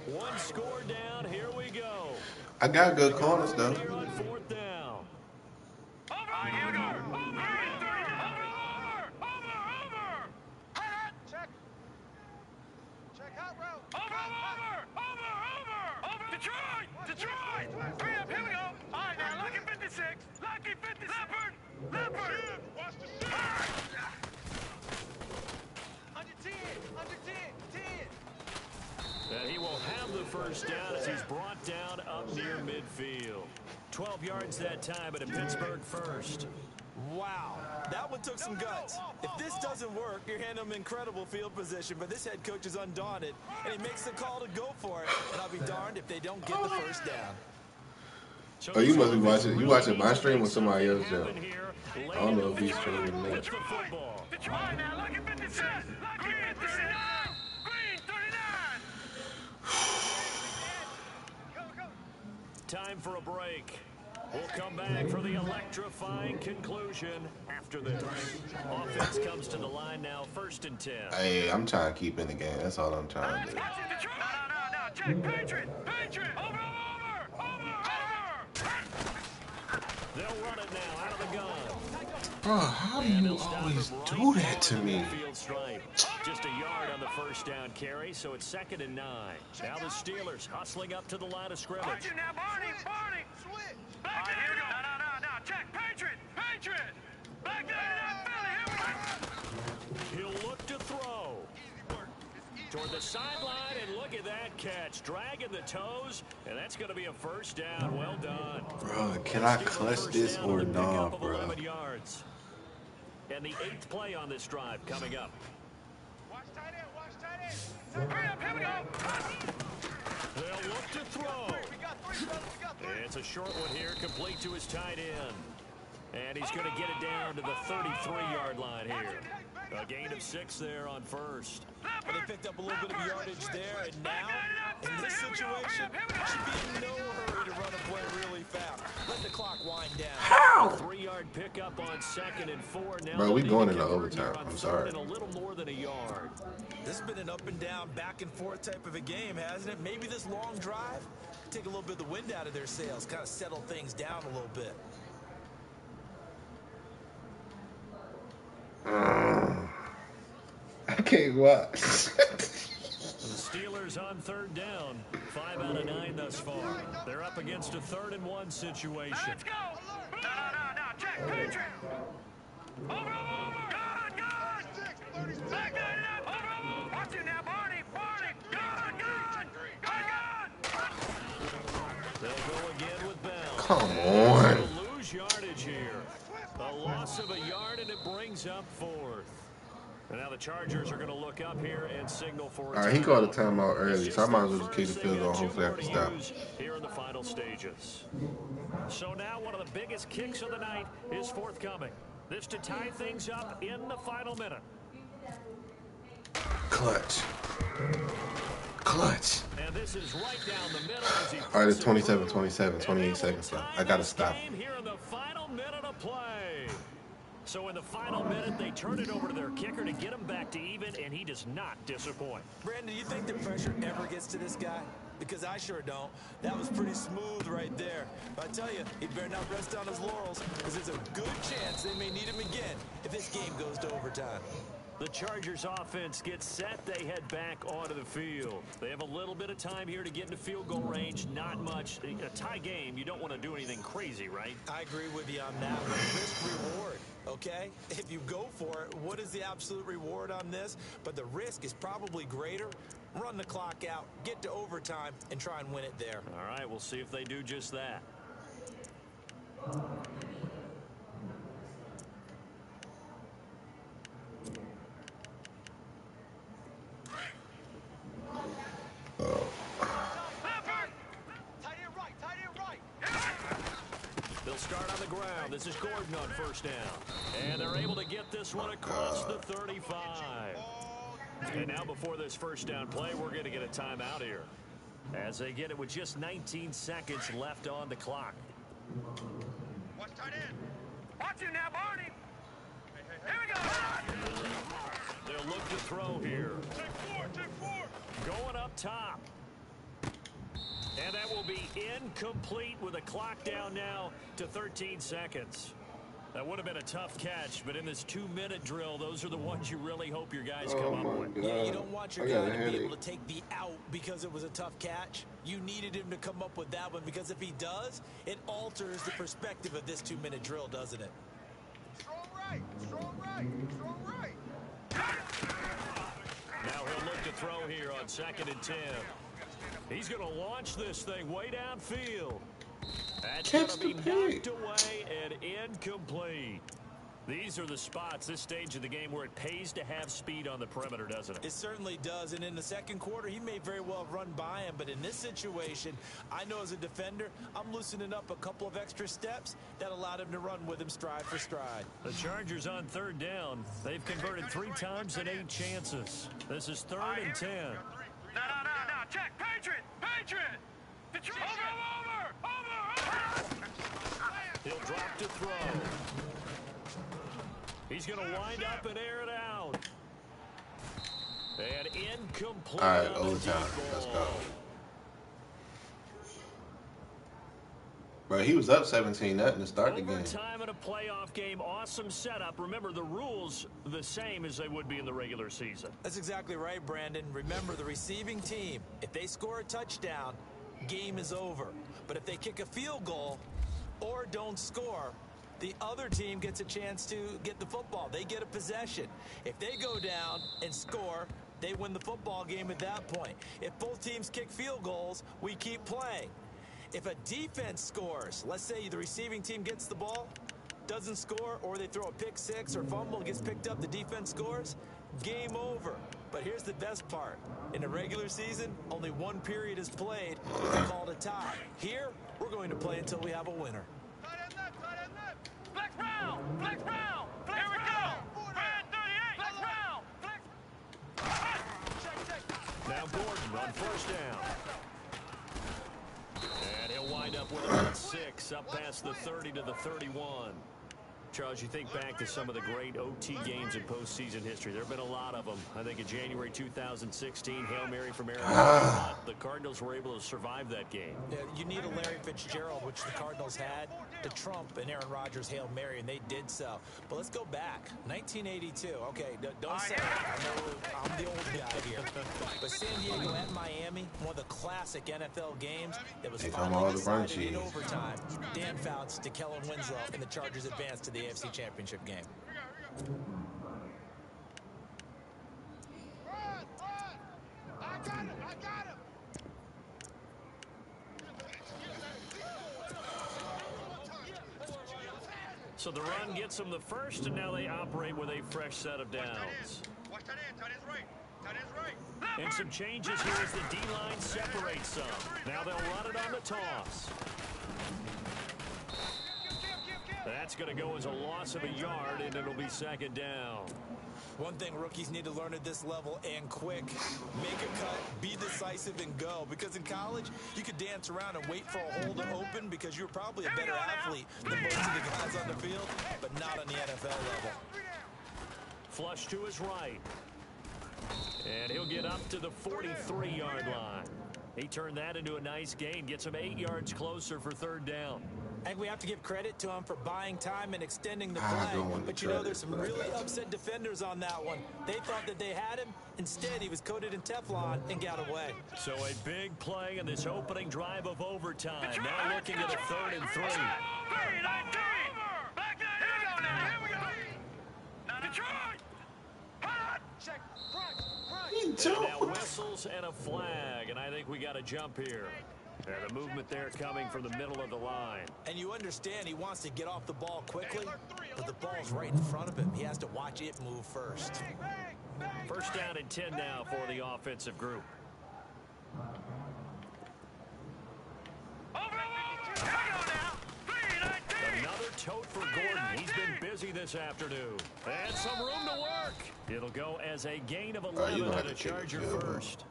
One score down. Here we go. I got good corners, though. Here on 4th down. Over! Here we go! Over! Check. Check out route. Over! Detroit! Hurry up, here we go. All right, now, lucky 56. Lucky 56. Leopard! Watch the shit. Under 10. And he will have the 1st down as he's brought down up near midfield. 12 yards that time, but a Pittsburgh 1st. Wow, that one took some guts. If this doesn't work, you're handing them incredible field position, but this head coach is undaunted, and he makes the call to go for it, and I'll be darned if they don't get the 1st down. Oh, you must be watching. You watching my stream or somebody else's channel? I don't know if he's streaming that. Detroit now, lucky 56. Green 39. Green 39. Time for a break. We'll come back for the electrifying conclusion after this. Offense comes to the line now, 1st and 10. Hey, I'm trying to keep in the game. That's all I'm trying to do. No. Check. Patriot. Over. They'll run it now out of the gun. Bro, how do you always do that to me? Just a yard on the 1st down carry, so it's 2nd and 9. Now the Steelers hustling up to the line of scrimmage. Now, Barney. Switch. Back here we go. No. Check. Patriot. Back there. He'll look to throw. Toward the sideline, and look at that catch. Dragging the toes, and that's going to be a 1st down. Well done. Bro, can I clutch this or not, bro? Yards. And the 8th play on this drive coming up. Watch tight end. Hurry up, here we go. They'll look to throw. We got three. It's a short one here, complete to his tight end. And he's going to get it down to the 33-yard line here. A gain of 6 there on 1st. But they picked up a little bit of yardage there, and now, in this situation, should be in no hurry to run a play really fast. Let the clock wind down. How? 3-yard pickup on 2nd and 4. Now bro, we going into overtime. I'm sorry. A little more than a yard. This has been an up and down, back and forth type of a game, hasn't it? Maybe this long drive take a little bit of the wind out of their sails, kind of settle things down a little bit. I can't watch. The Steelers on 3rd down. 5 out of 9 thus far. They're up against a 3rd and 1 situation. Let's go. No. Check. Patriot. Over. Good. Back there. Over. Watch it now, Barney. Good. They'll go again with Bell. Come on. They'll lose yardage here. A loss of a yard, and it brings up 4th. And now the Chargers are going to look up here and signal for a All right, he called a timeout early, so I might as well just kick the field goal. Hopefully I can stop. Here in the final stages. So now one of the biggest kicks of the night is forthcoming. This to tie things up in the final minute. Clutch. And this is right down the middle. All right, it's 27-27, 28 seconds left. I got to stop. Here in the final minute of play. So in the final minute, they turn it over to their kicker to get him back to even, and he does not disappoint. Brandon, do you think the pressure ever gets to this guy? Because I sure don't. That was pretty smooth right there. But I tell you, he better not rest on his laurels, because there's a good chance they may need him again if this game goes to overtime. The Chargers offense gets set. They head back onto the field. They have a little bit of time here to get into field goal range. Not much. A tie game, you don't want to do anything crazy, right? I agree with you on that one. Risk-reward, okay? If you go for it, what is the absolute reward on this? But the risk is probably greater. Run the clock out, get to overtime, and try and win it there. All right, we'll see if they do just that. They'll start on the ground. This is Gordon on 1st down. And they're able to get this one across the 35. And now before this 1st down play, we're going to get a timeout here. As they get it with just 19 seconds left on the clock. Watch tight end. Watch him now, Barney. Here we go. They'll look to throw here. Take four. Going up top. And that will be incomplete with a clock down now to 13 seconds. That would have been a tough catch, but in this 2-minute drill, those are the ones you really hope your guys come up with. Yeah, you don't want your guy to be able to take the out because it was a tough catch. You needed him to come up with that one, because if he does, it alters the perspective of this 2-minute drill, doesn't it? Strong right. Now he'll look to throw here on 2nd and 10. He's going to launch this thing way downfield. That's going to be knocked away and incomplete. These are the spots, this stage of the game, where it pays to have speed on the perimeter, doesn't it? It certainly does, and in the second quarter, he may very well have run by him, but in this situation, I know as a defender, I'm loosening up a couple of extra steps that allowed him to run with him stride for stride. The Chargers on third down. They've converted 3 times in 8 chances. This is 3rd and 10. No. Check. Patriot. Detroit. Over. He'll drop to throw. He's going to wind up and air it out. And incomplete. All right, overtime. Let's go. Bro, he was up 17-0 to start the game. Overtime in a playoff game. Awesome setup. Remember, the rules the same as they would be in the regular season. That's exactly right, Brandon. Remember, the receiving team, if they score a touchdown, game is over. But if they kick a field goal or don't score, the other team gets a chance to get the football. They get a possession. If they go down and score, they win the football game at that point. If both teams kick field goals, we keep playing. If a defense scores, let's say the receiving team gets the ball, doesn't score, or they throw a pick six or fumble, gets picked up, the defense scores, game over. But here's the best part. In a regular season, only 1 period is played. It's called a tie. Here, we're going to play until we have a winner. Flex round. Here we go. Red 38. Flex round. Now Gordon on first down. And he'll wind up with about 6 up past the 30 to the 31. Charles, you think back to some of the great OT games in postseason history. There have been a lot of them. I think in January 2016, Hail Mary from Aaron Rodgers. The Cardinals were able to survive that game. Yeah, you need a Larry Fitzgerald, which the Cardinals had, to trump an Aaron Rodgers Hail Mary, and they did so. But let's go back. 1982. Okay, don't say it. I know I'm the old guy here. But San Diego at Miami, one of the classic NFL games that was finally decided in overtime. Dan Fouts to Kellen Winslow, and the Chargers advanced to the AFC Championship game. I got him. So the run gets them the first, and now they operate with a fresh set of downs. Watch that end. Tight end's right. And some changes here as the D-line separates some. Now they'll run it on the toss. That's going to go as a loss of a yard, and it'll be 2nd down. One thing rookies need to learn at this level, and quick, make a cut, be decisive, and go. Because in college, you could dance around and wait for a hole to open because you're probably a better athlete than most of the guys on the field, but not on the NFL level. Flush to his right. And he'll get up to the 43-yard line. He turned that into a nice gain, gets him 8 yards closer for 3rd down. I think we have to give credit to him for buying time and extending the play. But you know, there's some really upset defenders on that one. They thought that they had him. Instead, he was coated in Teflon and got away. So a big play in this opening drive of overtime. Now looking at a 3rd and 3. Here we go. Detroit. Check. And now whistles and a flag, and I think we got a jump here. And the movement there coming from the middle of the line. And you understand he wants to get off the ball quickly, but the ball's right in front of him. He has to watch it move first. 1st down and 10 now for the offensive group. Another tote for Gordon. He's been busy this afternoon. And some room to work. It'll go as a gain of 11 and a Charger first.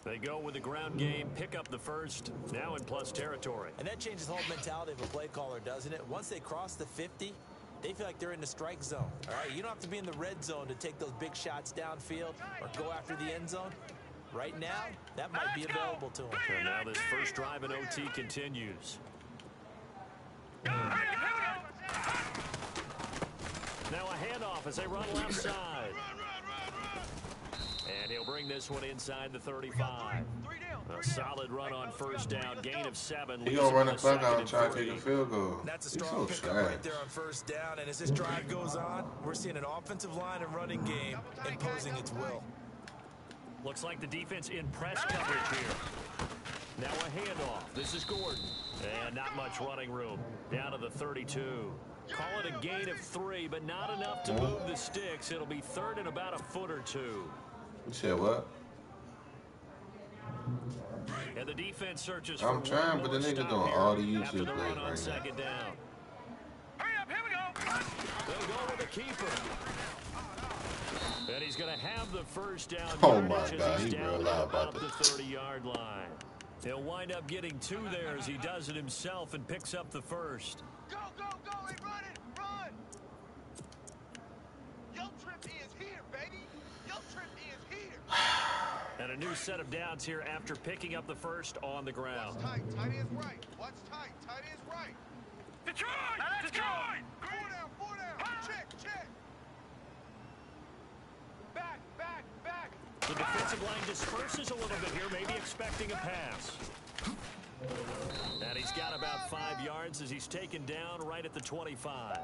They go with the ground game, pick up the first, now in plus territory. And that changes the whole mentality of a play caller, doesn't it? Once they cross the 50, they feel like they're in the strike zone. All right, you don't have to be in the red zone to take those big shots downfield or go after the end zone. Right now, that might be available to them. And now this first drive in OT continues. Now a handoff as they run left side. And he'll bring this one inside the 35. A solid run on 1st down, gain of 7. He's going to run the clock out and try to take a field goal. That's a strong pickup right there on 1st down. And as this drive goes on, we're seeing an offensive line and running game imposing its will. Looks like the defense in press coverage here. Now a handoff. This is Gordon. And not much running room. Down to the 32. Call it a gain of 3, but not enough to move the sticks. It'll be third and about a foot or two. You said what? And the defense searches I'm for trying, one but the more nigga stop doing here all the after YouTube the plays run on right now. second down. Hurry up, here we go. They'll go with the keeper. And he's going to have the first down. Oh my yardage as God, he's he real down loud about about the this. 30-yard line. He'll wind up getting 2 there as he does it himself and picks up the first. Go, go, go, and run it, run. Your trip is here, baby. Your trip is here. And a new set of downs here after picking up the first on the ground. Watch tight, tight is right. Watch tight, tight is right. Detroit! Detroit! 4 down, check, check. Back, back, back. The defensive line disperses a little bit here, maybe expecting a pass. And he's got about 5 yards as he's taken down right at the 25.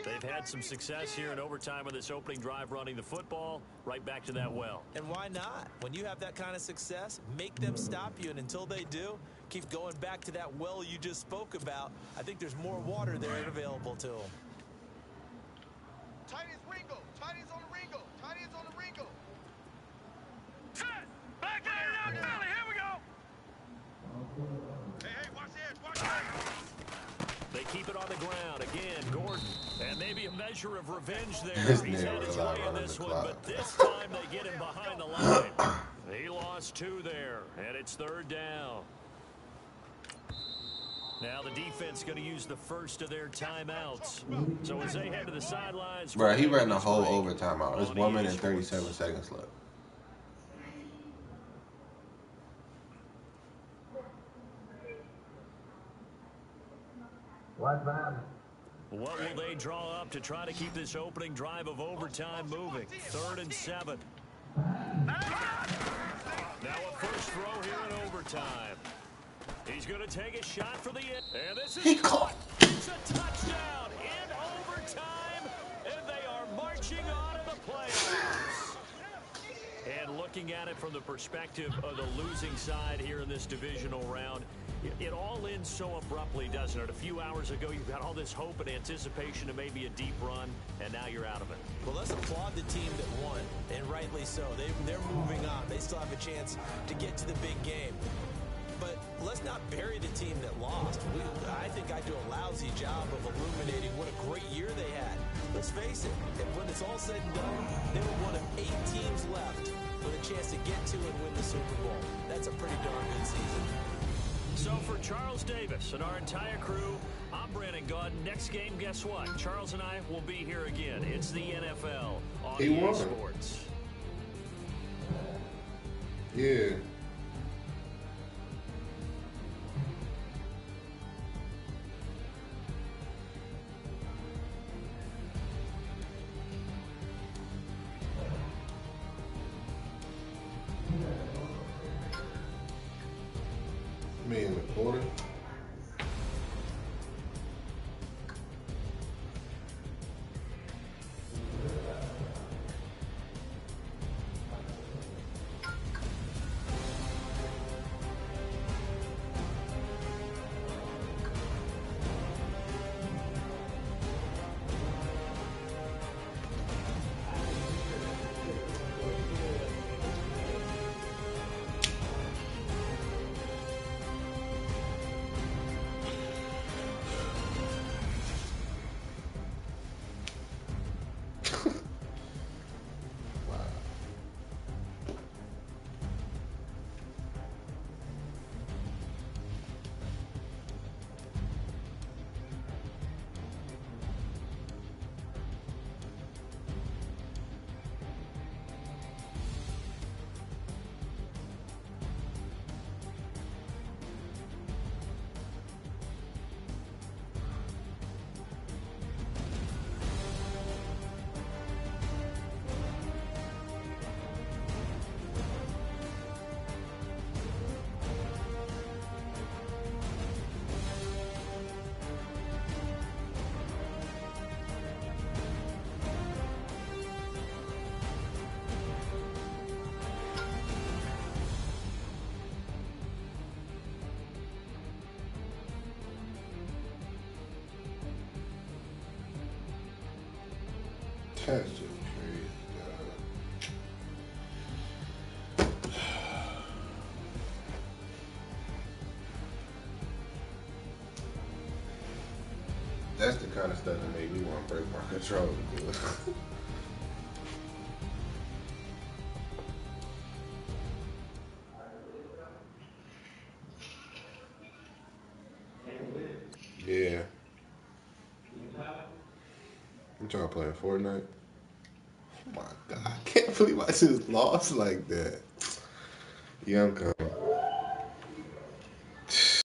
They've had some success here in overtime on this opening drive running the football right back to that well. And why not? When you have that kind of success, make them stop you, and until they do, keep going back to that well you just spoke about. I think there's more water there available to them. Tight is Ringo. Tight is on the Ringo. Tight is on the Ringo. Set. Back there, Billy. Here we go. Hey, watch this. Watch this. They keep it on the ground. Again, Gordon. And maybe a measure of revenge there. This He's nigga had his real loud way in running this the one, clock. but this time they get him behind the line. He lost 2 there, and it's third down. Now the defense going to use the first of their timeouts. So as they head to the sidelines. Bro, he ran the whole overtime out. It's 1 minute and 37 seconds left. What's that? What will they draw up to try to keep this opening drive of overtime moving? 3rd and 7. Now a first throw here in overtime. He's going to take a shot for the end. And this is caught. It's a touchdown in overtime. And they are marching on to the playoffs. And looking at it from the perspective of the losing side here in this divisional round, it all ends so abruptly, doesn't it? A few hours ago, you've got all this hope and anticipation of maybe a deep run, and now you're out of it. Well, let's applaud the team that won, and rightly so. They're moving on. They still have a chance to get to the big game. But let's not bury the team that lost. I think I do a lousy job of illuminating what a great year they had. Let's face it, and when it's all said and done, they were one of 8 teams left with a chance to get to and win the Super Bowl. That's a pretty darn good season. So for Charles Davis and our entire crew, I'm Brandon Gaudin. Next game, guess what? Charles and I will be here again. It's the NFL on EA Sports. Yeah. Me in the quarter. That's just crazy. That's the kind of stuff that made me want to break my controller. Yeah. I'm trying to play Fortnite. Oh my god, I can't believe I just lost like that. Yeah, I'm coming.